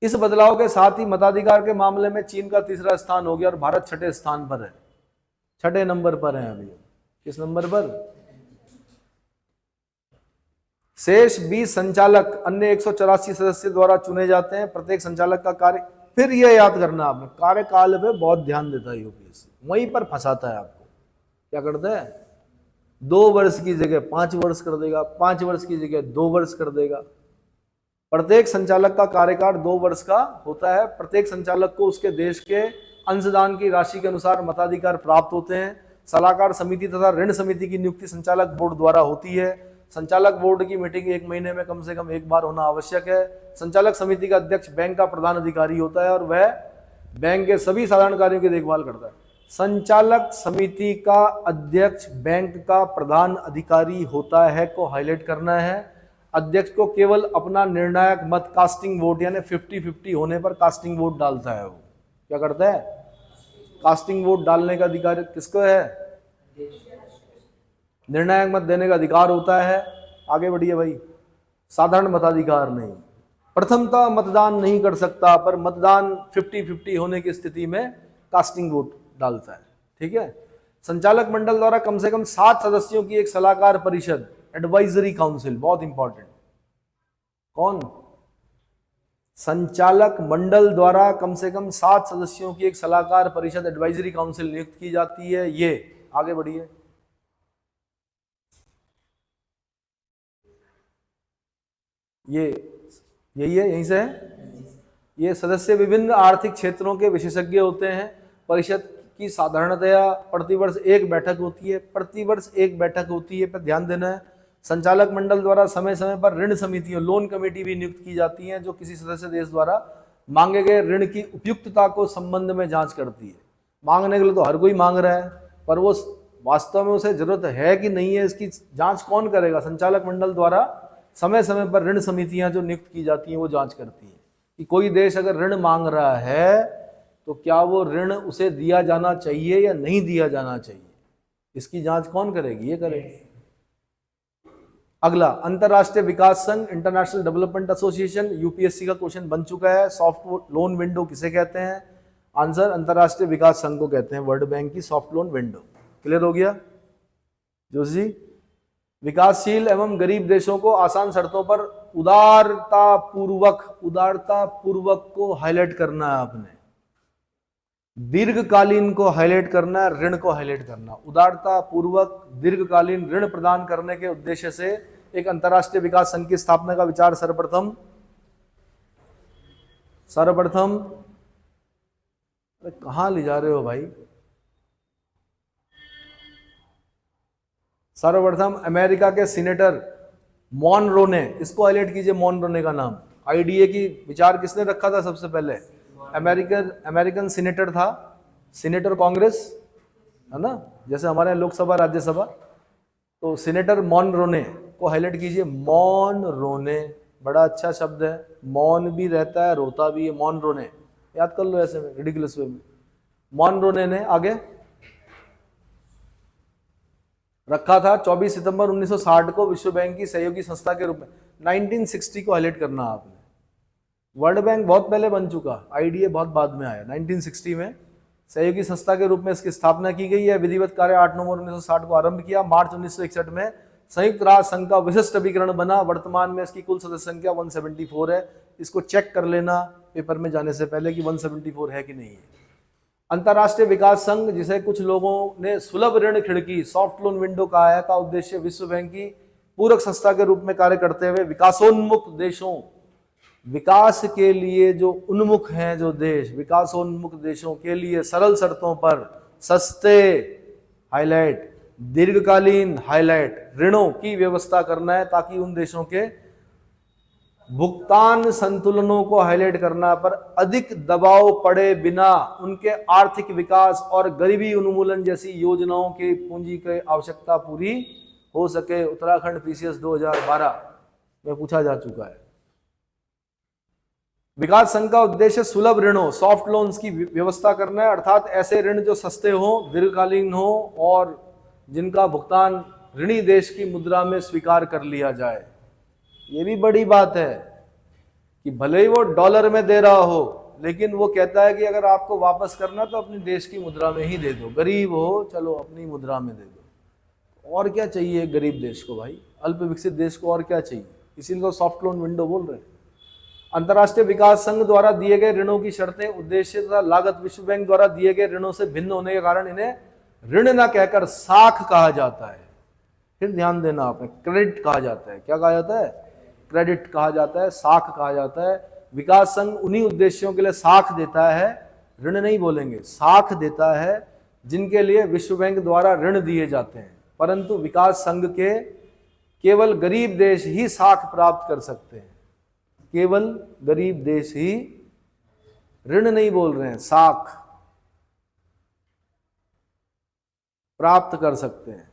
इस बदलाव के साथ ही मताधिकार के मामले में चीन का तीसरा स्थान हो गया और भारत छठे स्थान पर है, छठे नंबर पर है अभी। किस नंबर पर? शेष 20 संचालक अन्य 184 सदस्य द्वारा चुने जाते हैं। प्रत्येक संचालक का कार्य, फिर यह याद करना आपने, कार्यकाल पे बहुत ध्यान देता है यूपीएससी, वहीं पर फंसाता है आपको। क्या करता है? 2 वर्ष की जगह 5 वर्ष कर देगा, 5 वर्ष की जगह 2 वर्ष कर देगा। प्रत्येक संचालक का कार्यकाल 2 वर्ष का होता है। प्रत्येक संचालक को उसके देश के अंशदान की राशि के अनुसार मताधिकार प्राप्त होते हैं। सलाहकार समिति तथा ऋण समिति की नियुक्ति संचालक बोर्ड द्वारा होती है। संचालक बोर्ड की मीटिंग 1 महीने में कम से कम 1 बार होना आवश्यक है। संचालक समिति का अध्यक्ष बैंक का प्रधान अधिकारी होता है और वह बैंक के सभी साधारण कार्यों की देखभाल करता है। संचालक समिति का अध्यक्ष बैंक का प्रधान अधिकारी होता है को हाईलाइट करना है। अध्यक्ष को केवल अपना निर्णायक मत, कास्टिंग वोट, यानी 50-50 होने पर कास्टिंग वोट डालता है। वो क्या करता है? कास्टिंग वोट डालने का अधिकार किसको है? निर्णायक मत देने का अधिकार होता है। आगे बढ़िए भाई। साधारण मताधिकार नहीं, प्रथमतः मतदान नहीं कर सकता, पर मतदान 50-50 होने की स्थिति में कास्टिंग वोट डालता है। ठीक है। संचालक मंडल द्वारा कम से कम 7 सदस्यों की एक सलाहकार परिषद, एडवाइजरी काउंसिल, बहुत इंपॉर्टेंट। कौन? संचालक मंडल द्वारा कम से कम 7 सदस्यों की एक सलाहकार परिषद, एडवाइजरी काउंसिल नियुक्त की जाती है। ये आगे बढ़िए। यही है, यहीं से है। ये सदस्य विभिन्न आर्थिक क्षेत्रों के विशेषज्ञ होते हैं। परिषद की साधारणतया प्रतिवर्ष 1 बैठक होती है, प्रतिवर्ष 1 बैठक होती है, पर ध्यान देना है। संचालक मंडल द्वारा समय समय पर ऋण समितियों, लोन कमेटी भी नियुक्त की जाती हैं, जो किसी सदस्य देश द्वारा मांगे गए ऋण की उपयुक्तता को संबंध में जांच करती है। मांगने के लिए तो हर कोई मांग रहा है, पर वो वास्तव में उसे जरूरत है कि नहीं है, इसकी जांच कौन करेगा? संचालक मंडल द्वारा समय समय पर ऋण समितियां जो नियुक्त की जाती हैं वो जांच करती हैं कि कोई देश अगर ऋण मांग रहा है तो क्या वो ऋण उसे दिया जाना चाहिए या नहीं दिया जाना चाहिए, इसकी जांच कौन करेगी? ये करेगी। अगला, अंतरराष्ट्रीय विकास संघ, इंटरनेशनल डेवलपमेंट एसोसिएशन, यूपीएससी का क्वेश्चन बन चुका है। सॉफ्ट लोन विंडो किसे कहते हैं? आंसर, अंतरराष्ट्रीय विकास संघ को कहते हैं, वर्ल्ड बैंक की सॉफ्ट लोन विंडो। क्लियर हो गया जोशी जी? विकासशील एवं गरीब देशों को आसान शर्तों पर उदारता पूर्वक को हाईलाइट करना है आपने। दीर्घकालीन को हाईलाइट करना है, ऋण को हाईलाइट करना। उदारता पूर्वक दीर्घकालीन ऋण प्रदान करने के उद्देश्य से एक अंतरराष्ट्रीय विकास संघ की स्थापना का विचार सर्वप्रथम अरे कहां ले जा रहे हो भाई? सर्वप्रथम अमेरिका के सीनेटर मॉनरो ने, इसको हाईलाइट कीजिए, मॉनरो का नाम। आईडीए की विचार किसने रखा था सबसे पहले? अमेरिकन सीनेटर था, सीनेटर कांग्रेस है ना, जैसे हमारे यहाँ लोकसभा राज्यसभा। तो सीनेटर मॉनरोने को हाईलाइट कीजिए। मॉनरोने बड़ा अच्छा शब्द है, मौन भी रहता है, रोता भी है। मॉनरोने याद कर लो ऐसे में, रिडिकुलस वे में। मॉनरोने ने आगे रखा था 24 सितंबर 1960 को विश्व बैंक की सहयोगी संस्था के रूप में। 1960 को हाईलाइट करना आपने। वर्ल्ड बैंक बहुत पहले बन चुका, आईडीए बहुत बाद में आया। 1960 में सहयोगी संस्था के रूप में इसकी स्थापना की गई है। विधिवत कार्य 8 नवंबर 1960 को आरंभ किया। मार्च 1961 में संयुक्त राष्ट्र संघ का विशिष्ट अभिकरण बना। वर्तमान में इसकी कुल सदस्य संख्या 174 है। इसको चेक कर लेना पेपर में जाने से पहले कि 174 है कि नहीं है। अंतरराष्ट्रीय विकास संघ, जिसे कुछ लोगों ने सुलभ ऋण खिड़की, सॉफ्ट लोन विंडो कहा है, का उद्देश्य विश्व बैंक की पूरक संस्था के रूप में कार्य करते हुए विकासोन्मुख देशों विकास के लिए जो उन्मुख हैं, जो देश विकासोन्मुख देशों के लिए सरल शर्तों पर सस्ते हाईलाइट, दीर्घकालीन हाईलाइट ऋणों की व्यवस्था करना है, ताकि उन देशों के भुगतान संतुलनों को हाईलाइट करना पर अधिक दबाव पड़े बिना उनके आर्थिक विकास और गरीबी उन्मूलन जैसी योजनाओं की पूंजी की आवश्यकता पूरी हो सके। उत्तराखंड पीसीएस 2012 में पूछा जा चुका है। विकास संघ का उद्देश्य सुलभ ऋणों, सॉफ्ट लोन्स की व्यवस्था करना है, अर्थात ऐसे ऋण जो सस्ते हो, दीर्घकालीन हो और जिनका भुगतान ऋणी देश की मुद्रा में स्वीकार कर लिया जाए। ये भी बड़ी बात है कि भले ही वो डॉलर में दे रहा हो, लेकिन वो कहता है कि अगर आपको वापस करना तो अपने देश की मुद्रा में ही दे दो, गरीब हो चलो अपनी मुद्रा में दे दो। और क्या चाहिए गरीब देश को भाई, अल्प विकसित देश को और क्या चाहिए? इसीलिए तो सॉफ्ट लोन विंडो बोल रहे हैं। अंतर्राष्ट्रीय विकास संघ द्वारा दिए गए ऋणों की शर्तें, उद्देश्य तथा लागत विश्व बैंक द्वारा दिए गए ऋणों से भिन्न होने के कारण इन्हें ऋण न कहकर साख कहा जाता है। फिर ध्यान देना आपने, क्रेडिट कहा जाता है। क्या कहा जाता है? क्रेडिट कहा जाता है, साख कहा जाता है। विकास संघ उन्हीं उद्देश्यों के लिए साख देता है, ऋण नहीं बोलेंगे, साख देता है जिनके लिए विश्व बैंक द्वारा ऋण दिए जाते हैं। परंतु विकास संघ के केवल गरीब देश ही साख प्राप्त कर सकते हैं, केवल गरीब देश ही, ऋण नहीं बोल रहे हैं, साख प्राप्त कर सकते हैं।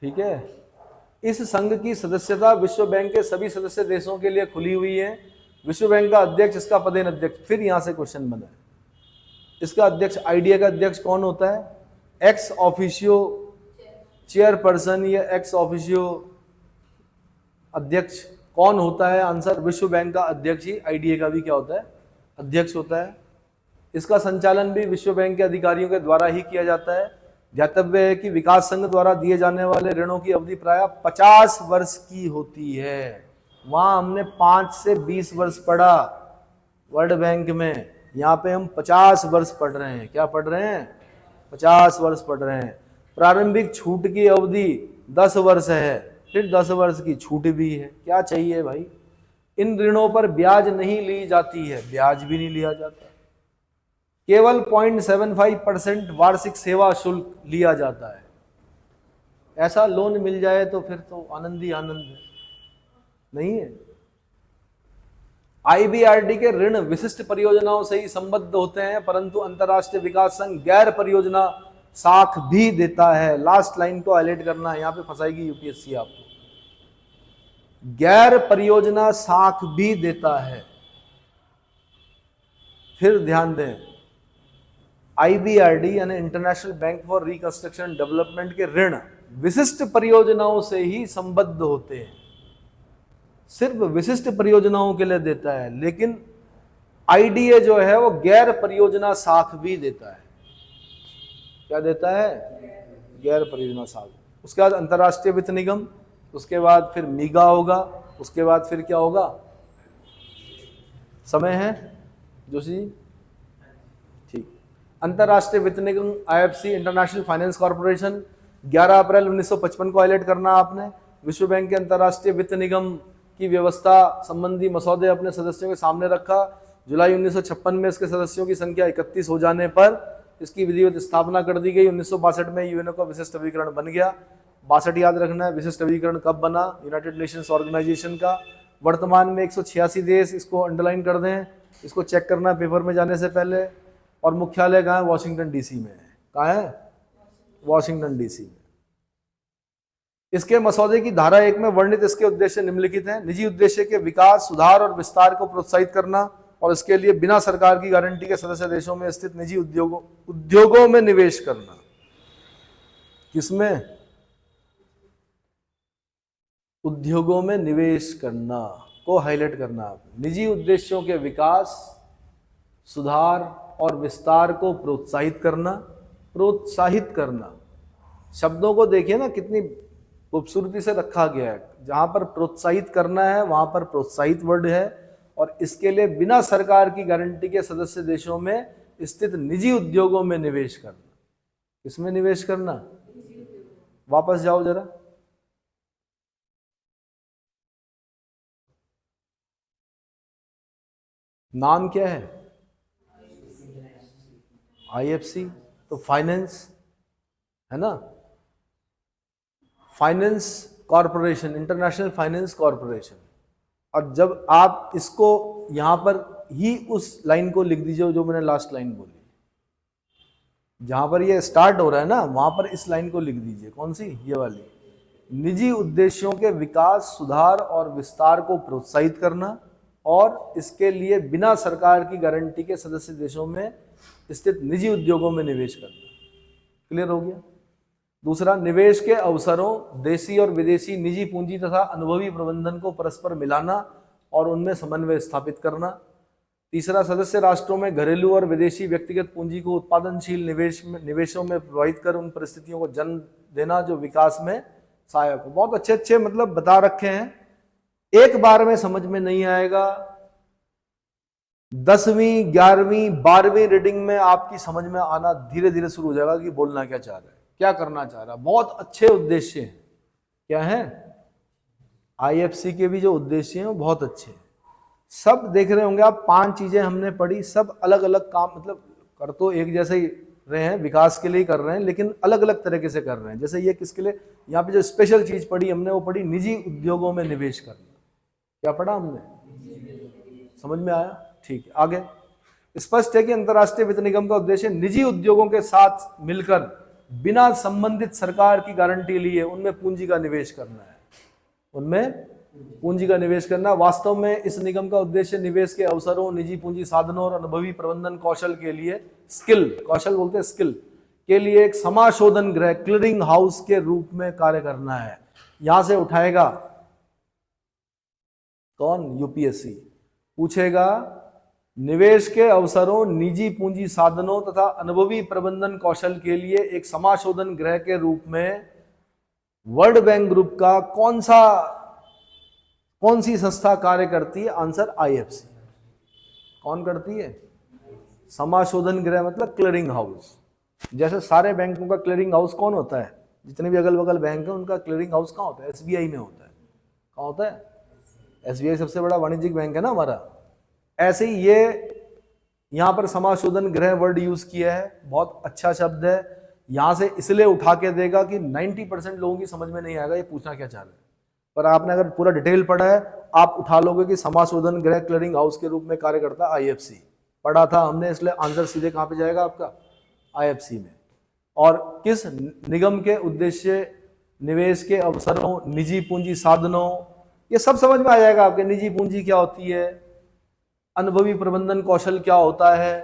ठीक है। इस संघ की सदस्यता विश्व बैंक के सभी सदस्य देशों के लिए खुली हुई है। विश्व बैंक का अध्यक्ष, इसका पदेन अध्यक्ष, फिर यहां से क्वेश्चन बना है, इसका अध्यक्ष, आईडीए का अध्यक्ष कौन होता है? एक्स ऑफिशियो चेयरपर्सन या एक्स ऑफिशियो अध्यक्ष कौन होता है? आंसर, विश्व बैंक का अध्यक्ष ही। आईडीए का भी क्या होता है? अध्यक्ष होता है। इसका संचालन भी विश्व बैंक के अधिकारियों के द्वारा ही किया जाता है। ध्यातव्य है कि विकास संघ द्वारा दिए जाने वाले ऋणों की अवधि प्रायः 50 वर्ष की होती है। वहां हमने 5 से 20 वर्ष पढ़ा वर्ल्ड बैंक में, यहाँ पे हम 50 वर्ष पढ़ रहे हैं। क्या पढ़ रहे हैं? 50 वर्ष पढ़ रहे हैं। प्रारंभिक छूट की अवधि 10 वर्ष है, फिर 10 वर्ष की छूट भी है। क्या चाहिए भाई? इन ऋणों पर ब्याज नहीं ली जाती है, ब्याज भी नहीं लिया जाता, केवल 0.75% वार्षिक सेवा शुल्क लिया जाता है। ऐसा लोन मिल जाए तो फिर तो आनंद ही आनंद है, नहीं है? आईबीआरडी के ऋण विशिष्ट परियोजनाओं से ही संबद्ध होते हैं, परंतु अंतर्राष्ट्रीय विकास संघ गैर परियोजना साख भी देता है। लास्ट लाइन को हाईलाइट करना है, यहां पे फंसाएगी यूपीएससी आपको। गैर परियोजना साख भी देता है। फिर ध्यान दें, आईबीआरडी यानी international Bank for reconstruction development के ऋण विशिष्ट परियोजनाओं से ही संबद्ध होते हैं, सिर्फ विशिष्ट परियोजनाओं के लिए देता है। लेकिन आईडीए जो है वो गैर परियोजना साख भी देता है। क्या देता है? गैर परियोजना साख। उसके बाद अंतर्राष्ट्रीय वित्त निगम, उसके बाद फिर मीगा होगा, उसके बाद फिर क्या होगा? समय है जोशी जी? ठीक। अंतर्राष्ट्रीय वित्त निगम आईएफसी, इंटरनेशनल फाइनेंस कॉर्पोरेशन, 11 अप्रैल 1955 को हाईलाइट करना आपने। विश्व बैंक के अंतर्राष्ट्रीय वित्त निगम की व्यवस्था संबंधी मसौदे अपने सदस्यों के सामने रखा। जुलाई 1956 में इसके सदस्यों की संख्या 31 हो जाने पर इसकी विधिवत स्थापना कर दी गई। 1962 में यूएनओ का विशिष्ट अभिकरण बन गया। 62 याद रखना है। विशिष्ट अभिकरण कब बना? यूनाइटेड नेशंस ऑर्गेनाइजेशन का। वर्तमान में 186 देश, इसको अंडरलाइन कर दें, इसको चेक करना पेपर में जाने से पहले। और मुख्यालय कहाँ है? वॉशिंगटन डीसी में है। कहाँ है? वॉशिंगटन डीसी में। इसके मसौदे की धारा 1 में वर्णित इसके उद्देश्य निम्नलिखित हैं। निजी उद्देश्य के विकास, सुधार और विस्तार को प्रोत्साहित करना और इसके लिए बिना सरकार की गारंटी के सदस्य देशों में स्थित निजी उद्योगों में निवेश करना। किसमें? उद्योगों में निवेश करना को हाईलाइट करना आपने। निजी उद्देश्यों के विकास, सुधार और विस्तार को प्रोत्साहित करना। प्रोत्साहित करना, शब्दों को देखिए ना कितनी खूबसूरती से रखा गया है। जहां पर प्रोत्साहित करना है वहां पर प्रोत्साहित वर्ड है। और इसके लिए बिना सरकार की गारंटी के सदस्य देशों में स्थित निजी उद्योगों में निवेश करना। किसमें निवेश करना? वापस जाओ जरा। नाम क्या है? आईएफसी। तो फाइनेंस है ना, finance corporation, international finance corporation. और जब आप इसको यहां पर ही उस लाइन को लिख दीजिए जो मैंने लास्ट लाइन बोली, जहां पर ये स्टार्ट हो रहा है ना, वहां पर इस लाइन को लिख दीजिए। कौन सी? ये वाली। निजी उद्देश्यों के विकास, सुधार और विस्तार को प्रोत्साहित करना और इसके लिए बिना सरकार की गारंटी के सदस्य देशों में स्थित निजी उद्योगों में निवेश करना। क्लियर हो गया? दूसरा, निवेश के अवसरों, देशी और विदेशी निजी पूंजी तथा अनुभवी प्रबंधन को परस्पर मिलाना और उनमें समन्वय स्थापित करना। तीसरा, सदस्य राष्ट्रों में घरेलू और विदेशी व्यक्तिगत पूंजी को उत्पादनशील निवेशों में प्रभावित कर उन परिस्थितियों को जन्म देना जो विकास में सहायक हो। बहुत अच्छे अच्छे मतलब बता रखे हैं, एक बार में समझ में नहीं आएगा। 10वीं 11वीं 12वीं रीडिंग में आपकी समझ में आना धीरे धीरे शुरू हो जाएगा कि बोलना क्या चाह रहा है, क्या करना चाह रहा है। बहुत अच्छे उद्देश्य हैं। क्या है? आईएफसी के भी जो उद्देश्य हैं वो बहुत अच्छे हैं। सब देख रहे होंगे आप, 5 चीजें हमने पढ़ी, सब अलग अलग काम, मतलब कर तो एक जैसे ही रहे हैं, विकास के लिए ही कर रहे हैं, लेकिन अलग अलग तरीके से कर रहे हैं। जैसे ये किसके लिए, यहाँ पे जो स्पेशल चीज पढ़ी हमने वो पढ़ी निजी उद्योगों में निवेश करना। क्या पढ़ा हमने? समझ में आया? ठीक है, आगे। स्पष्ट है कि अंतर्राष्ट्रीय वित्त निगम का उद्देश्य निजी उद्योगों के साथ मिलकर बिना संबंधित सरकार की गारंटी लिए उनमें पूंजी का निवेश करना है, उनमें पूंजी का निवेश करना। वास्तव में इस निगम का उद्देश्य निवेश के अवसरों, निजी पूंजी साधनों और अनुभवी प्रबंधन कौशल के लिए, स्किल, कौशल बोलते हैं स्किल, के लिए एक समाशोधन गृह, क्लियरिंग हाउस के रूप में कार्य करना है। यहां से उठाएगा कौन? यूपीएससी पूछेगा, निवेश के अवसरों, निजी पूंजी साधनों तथा अनुभवी प्रबंधन कौशल के लिए एक समाशोधन गृह के रूप में वर्ल्ड बैंक ग्रुप का कौन सी संस्था कार्य करती है? Answer IFC. कौन करती है? समाशोधन गृह मतलब क्लियरिंग हाउस। जैसे सारे बैंकों का क्लियरिंग हाउस कौन होता है? जितने भी अगल बगल बैंक है उनका क्लियरिंग हाउस कहाँ होता है? एसबीआई में होता है। कहाँ होता है? एसबीआई सबसे बड़ा वाणिज्यिक बैंक है ना हमारा। ऐसे ही ये यहां पर समाशोधन गृह वर्ड यूज किया है, बहुत अच्छा शब्द है। यहां से इसलिए उठा के देगा कि 90% लोगों की समझ में नहीं आएगा ये पूछना क्या चाह रहे हैं, पर आपने अगर पूरा डिटेल पढ़ा है आप उठा लोगे कि समाशोधन गृह क्लियरिंग हाउस के रूप में कार्य करता है आईएफसी। पढ़ा था हमने, इसलिए आंसर सीधे कहां पे जाएगा आपका? आईएफसी में। और किस निगम के उद्देश्य, निवेश के अवसरों, निजी पूंजी साधनों, ये सब समझ में आ जाएगा आपके। निजी पूंजी क्या होती है, अनुभवी प्रबंधन कौशल क्या होता है।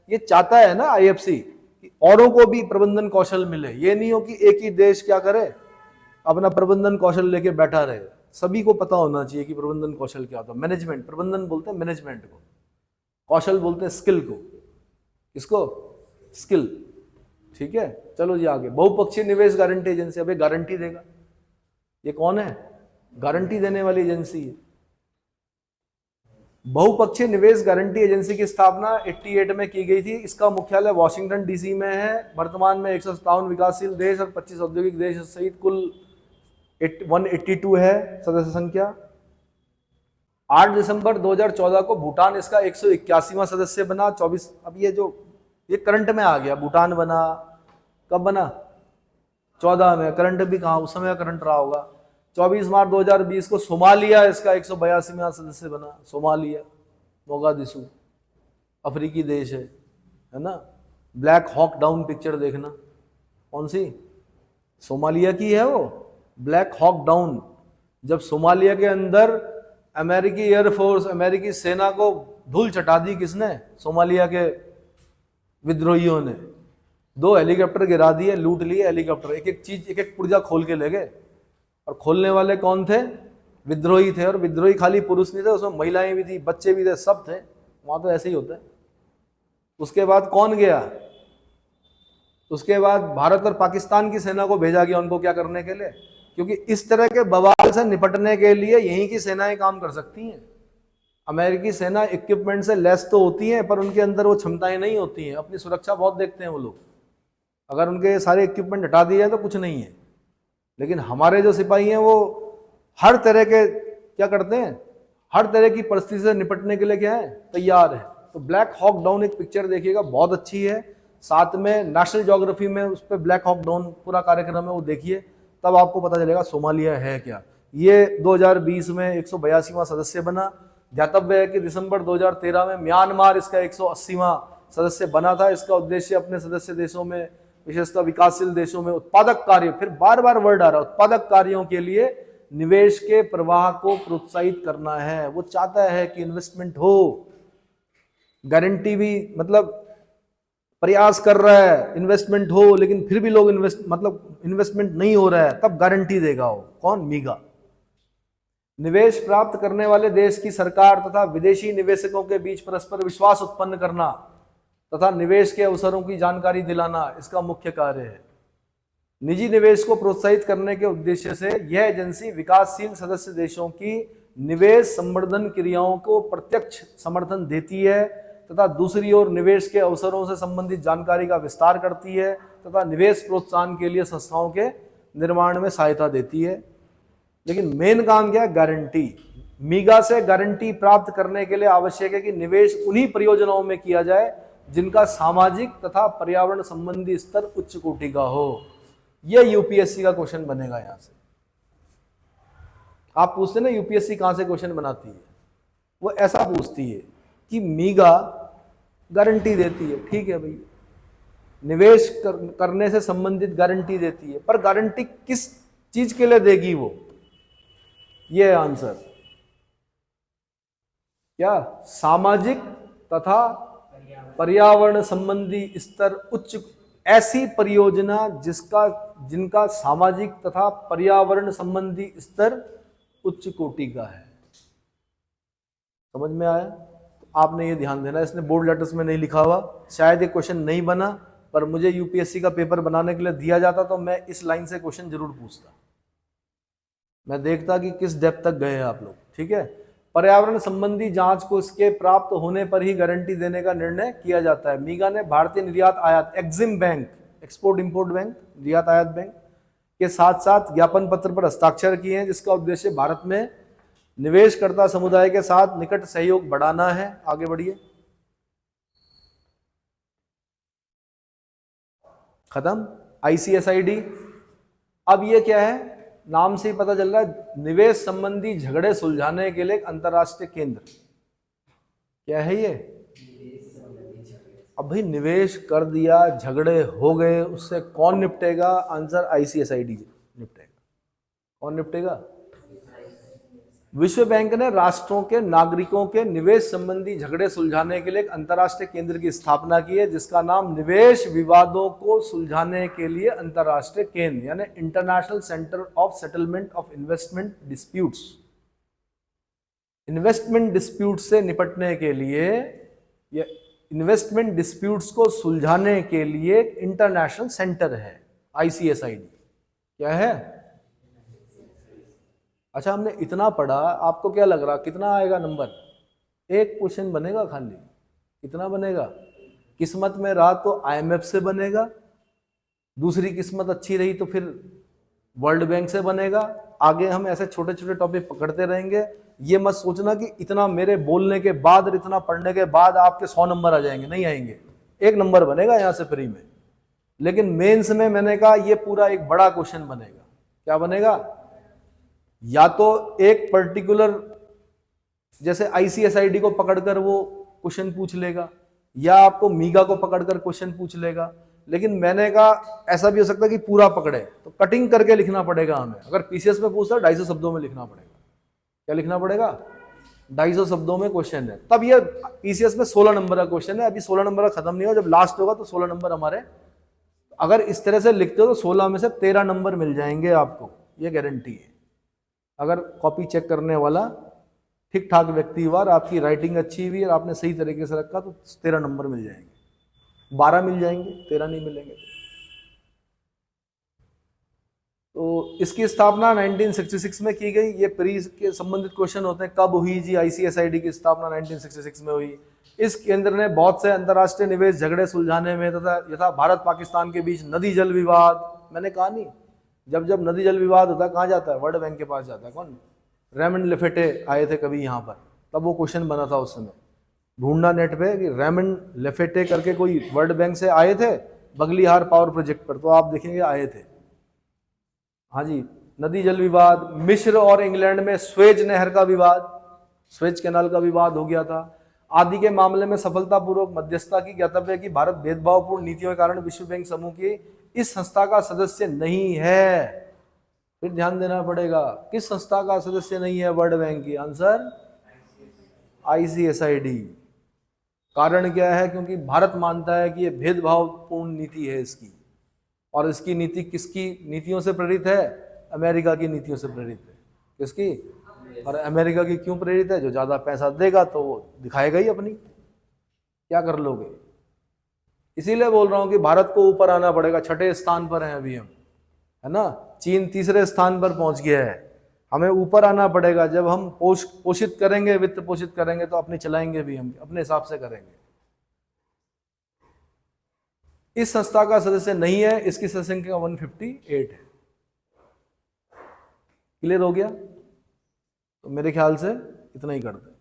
ये चाहता है ना आईएफसी कि औरों को भी प्रबंधन कौशल मिले। ये नहीं हो कि एक ही देश क्या करे, अपना प्रबंधन कौशल लेके बैठा रहे। सभी को पता होना चाहिए कि प्रबंधन कौशल क्या होता है। मैनेजमेंट, प्रबंधन बोलते हैं मैनेजमेंट को, कौशल बोलते हैं स्किल को। किसको? स्किल। ठीक है, चलो जी आगे। बहुपक्षीय निवेश गारंटी एजेंसी, अबे गारंटी देगा। ये कौन है? गारंटी देने वाली एजेंसी है। बहुपक्षीय निवेश गारंटी एजेंसी की स्थापना 88 में की गई थी। इसका मुख्यालय वॉशिंगटन डीसी में है। वर्तमान में 157 विकासशील देश और 25 औद्योगिक देश सहित कुल 182 है सदस्य संख्या। 8 दिसंबर 2014 को भूटान इसका 181वां सदस्य बना। 24, अब ये करंट में आ गया, भूटान बना। कब बना? 14 में। करंट भी कहाँ, उस समय करंट रहा होगा। 24 मार्च 2020 को सोमालिया इसका 182वां सदस्य बना। सोमालिया, मोगादिशु, अफ्रीकी देश है ना। ब्लैक हॉक डाउन पिक्चर देखना, कौन सी? सोमालिया की है वो, ब्लैक हॉक डाउन। जब सोमालिया के अंदर अमेरिकी एयरफोर्स, अमेरिकी सेना को धूल चटा दी किसने? सोमालिया के विद्रोहियों ने। 2 हेलीकॉप्टर गिरा दिए, लूट लिए हेलीकॉप्टर। एक एक चीज, एक एक पुर्जा खोल के ले गए। और खोलने वाले कौन थे? विद्रोही थे। और विद्रोही खाली पुरुष नहीं थे, उसमें महिलाएं भी थी, बच्चे भी थे, सब थे वहां। तो ऐसे ही होता है। उसके बाद कौन गया? उसके बाद भारत और पाकिस्तान की सेना को भेजा गया उनको क्या करने के लिए, क्योंकि इस तरह के बवाल से निपटने के लिए यहीं की सेनाएं काम कर सकती हैं। अमेरिकी सेना इक्विपमेंट से लेस तो होती है, पर उनके अंदर वो क्षमताएं नहीं होती हैं। अपनी सुरक्षा बहुत देखते हैं वो लोग। अगर उनके सारे इक्विपमेंट हटा दिए जाए तो कुछ नहीं है। लेकिन हमारे जो सिपाही हैं वो हर तरह के क्या करते हैं, हर तरह की परिस्थिति से निपटने के लिए क्या है, तैयार है। तो ब्लैक हॉक डाउन एक पिक्चर देखिएगा, बहुत अच्छी है। साथ में नेशनल ज्योग्राफी में उस पर ब्लैक हॉक डाउन पूरा कार्यक्रम है, वो देखिए, तब आपको पता चलेगा सोमालिया है क्या। ये 2020 में 182वां सदस्य बना। ध्यातव्य है कि दिसंबर 2013 में म्यांमार इसका 180वां सदस्य बना था। इसका उद्देश्य अपने सदस्य देशों में, विशेषतः विकासशील देशों में उत्पादक कार्य, फिर बार बार वर्ड आ रहा है, उत्पादक कार्यों के लिए निवेश के प्रवाह को प्रोत्साहित करना है। वो चाहता है कि इन्वेस्टमेंट हो, गारंटी भी मतलब प्रयास कर रहा है इन्वेस्टमेंट हो, लेकिन फिर भी लोग इन्वेस्टमेंट नहीं हो रहा है, तब गारंटी देगा वो कौन, मीगा। निवेश प्राप्त करने वाले देश की सरकार तथा विदेशी निवेशकों के बीच परस्पर विश्वास उत्पन्न करना तथा निवेश के अवसरों की जानकारी दिलाना इसका मुख्य कार्य है। निजी निवेश को प्रोत्साहित करने के उद्देश्य से यह एजेंसी विकासशील सदस्य देशों की निवेश संवर्धन क्रियाओं को प्रत्यक्ष समर्थन देती है तथा दूसरी ओर निवेश के अवसरों से संबंधित जानकारी का विस्तार करती है तथा निवेश प्रोत्साहन के लिए संस्थाओं के निर्माण में सहायता देती है। लेकिन मेन काम क्या है, गारंटी। मीगा से गारंटी प्राप्त करने के लिए आवश्यक है कि निवेश उन्हीं परियोजनाओं में किया जाए जिनका सामाजिक तथा पर्यावरण संबंधी स्तर उच्च कोटि का हो। यह यूपीएससी का क्वेश्चन बनेगा। यहां से आप पूछते ना यूपीएससी कहां से क्वेश्चन बनाती है, वो ऐसा पूछती है कि मीगा गारंटी देती है, ठीक है भाई, निवेश करने से संबंधित गारंटी देती है, पर गारंटी किस चीज के लिए देगी वो, ये आंसर। क्या सामाजिक तथा पर्यावरण संबंधी स्तर उच्च, ऐसी परियोजना जिनका सामाजिक तथा पर्यावरण संबंधी स्तर उच्च कोटि का है। समझ में आया? तो आपने ये ध्यान देना, इसने बोल्ड लेटर्स में नहीं लिखा हुआ, शायद ये क्वेश्चन नहीं बना, पर मुझे यूपीएससी का पेपर बनाने के लिए दिया जाता तो मैं इस लाइन से क्वेश्चन जरूर पूछता, मैं देखता कि किस डेप्थ तक गए हैं आप लोग। ठीक है, पर्यावरण संबंधी जांच को इसके प्राप्त होने पर ही गारंटी देने का निर्णय किया जाता है। मीगा ने भारतीय निर्यात आयात Exim bank, export import bank, निर्यात आयात बैंक के साथ साथ ज्ञापन पत्र पर हस्ताक्षर किए हैं, जिसका उद्देश्य भारत में निवेशकर्ता समुदाय के साथ निकट सहयोग बढ़ाना है। आगे बढ़िए, खत्म। आईसीएसआईडी, अब ये क्या है, नाम से ही पता चल रहा है, निवेश संबंधी झगड़े सुलझाने के लिए एक अंतरराष्ट्रीय केंद्र। क्या है ये? अब भाई निवेश कर दिया, झगड़े हो गए, उससे कौन निपटेगा? आंसर आईसीएसआईडी निपटेगा। कौन निपटेगा? विश्व बैंक ने राष्ट्रों के नागरिकों के निवेश संबंधी झगड़े सुलझाने के लिए एक अंतरराष्ट्रीय केंद्र की स्थापना की है, जिसका नाम निवेश विवादों को सुलझाने के लिए अंतरराष्ट्रीय केंद्र यानी international centre of settlement of Investment disputes. Investment dispute से निपटने के लिए, ये इन्वेस्टमेंट डिस्प्यूट्स को सुलझाने के लिए एक इंटरनेशनल सेंटर है आईसीएसआईडी। क्या है? अच्छा, हमने इतना पढ़ा, आपको क्या लग रहा कितना आएगा नंबर? एक क्वेश्चन बनेगा खाली, कितना बनेगा? किस्मत में रहा तो आईएमएफ से बनेगा, दूसरी किस्मत अच्छी रही तो फिर वर्ल्ड बैंक से बनेगा। आगे हम ऐसे छोटे छोटे टॉपिक पकड़ते रहेंगे। ये मत सोचना कि इतना मेरे बोलने के बाद और इतना पढ़ने के बाद आपके 100 नंबर आ जाएंगे, नहीं आएंगे। एक नंबर बनेगा यहाँ से फ्री में, लेकिन मेंस में मैंने कहा ये पूरा एक बड़ा क्वेश्चन बनेगा। क्या बनेगा? या तो एक पर्टिकुलर जैसे आईसीएसआईडी को पकड़कर वो क्वेश्चन पूछ लेगा, या आपको मीगा को पकड़कर क्वेश्चन पूछ लेगा। लेकिन मैंने कहा ऐसा भी हो सकता है कि पूरा पकड़े, तो कटिंग करके लिखना पड़ेगा हमें। अगर पीसीएस में पूछता 250 शब्दों में लिखना पड़ेगा। क्या लिखना पड़ेगा? 250 शब्दों में क्वेश्चन है। तब ये पीसीएस में 16 नंबर का क्वेश्चन है। अभी 16 नंबर का खत्म नहीं हुआ, जब लास्ट होगा तो 16 नंबर हमारे, अगर इस तरह से लिखते हो तो 16 में से 13 नंबर मिल जाएंगे आपको, ये गारंटी है। अगर कॉपी चेक करने वाला ठीक ठाक व्यक्ति हुआ और आपकी राइटिंग अच्छी हुई और आपने सही तरीके से रखा तो 13 नंबर मिल जाएंगे। 12 मिल जाएंगे, 13 नहीं मिलेंगे। तो इसकी स्थापना 1966 में की गई। ये प्री के संबंधित क्वेश्चन होते हैं, कब हुई जी आईसीएसआईडी की स्थापना? 1966 में हुई। इस केंद्र ने बहुत से अंतर्राष्ट्रीय निवेश झगड़े सुलझाने में तथा यथा भारत पाकिस्तान के बीच नदी जल विवाद, मैंने कहा नहीं, जब जब नदी जल विवाद होता है कहाँ जाता है? वर्ल्ड बैंक के पास जाता है। कौन? रेमंड लेफेटे आए थे कभी यहाँ पर, तब वो क्वेश्चन बना था उस समय, ढूंढना नेट पे कि रेमंड लेफेटे करके कोई वर्ल्ड बैंक से आए थे बगलिहार पावर प्रोजेक्ट पर, तो आप देखेंगे आए थे। हाँ जी, नदी जल विवाद, मिस्र और इंग्लैंड में स्वेज नहर का विवाद, स्वेज कैनाल का विवाद हो गया था, आदि के मामले में सफलतापूर्वक मध्यस्थता की। ज्ञातव्य है कि भारत भेदभावपूर्ण नीतियों के कारण विश्व बैंक समूह की इस संस्था का सदस्य नहीं है। फिर ध्यान देना पड़ेगा, किस संस्था का सदस्य नहीं है वर्ल्ड बैंक की? Answer ICSID। कारण क्या है? क्योंकि भारत मानता है कि ये भेदभावपूर्ण नीति है इसकी, और इसकी नीति किसकी नीतियों से प्रेरित है? अमेरिका की नीतियों से प्रेरित है। किसकी? और अमेरिका की क्यों प्रेरित है? जो ज्यादा पैसा देगा तो वो दिखाएगा ही अपनी, क्या कर लोगे। इसीलिए बोल रहा हूं कि भारत को ऊपर आना पड़ेगा। 6ठे स्थान पर हैं अभी हम, है ना, चीन 3रे स्थान पर पहुंच गया है, हमें ऊपर आना पड़ेगा। जब हम पोषित करेंगे, वित्त पोषित करेंगे, तो अपने चलाएंगे भी हम अपने हिसाब से करेंगे। इस संस्था का सदस्य नहीं है, इसकी सदस्य संख्या 158 है। क्लियर हो गया? तो मेरे ख्याल से इतना ही करते हैं।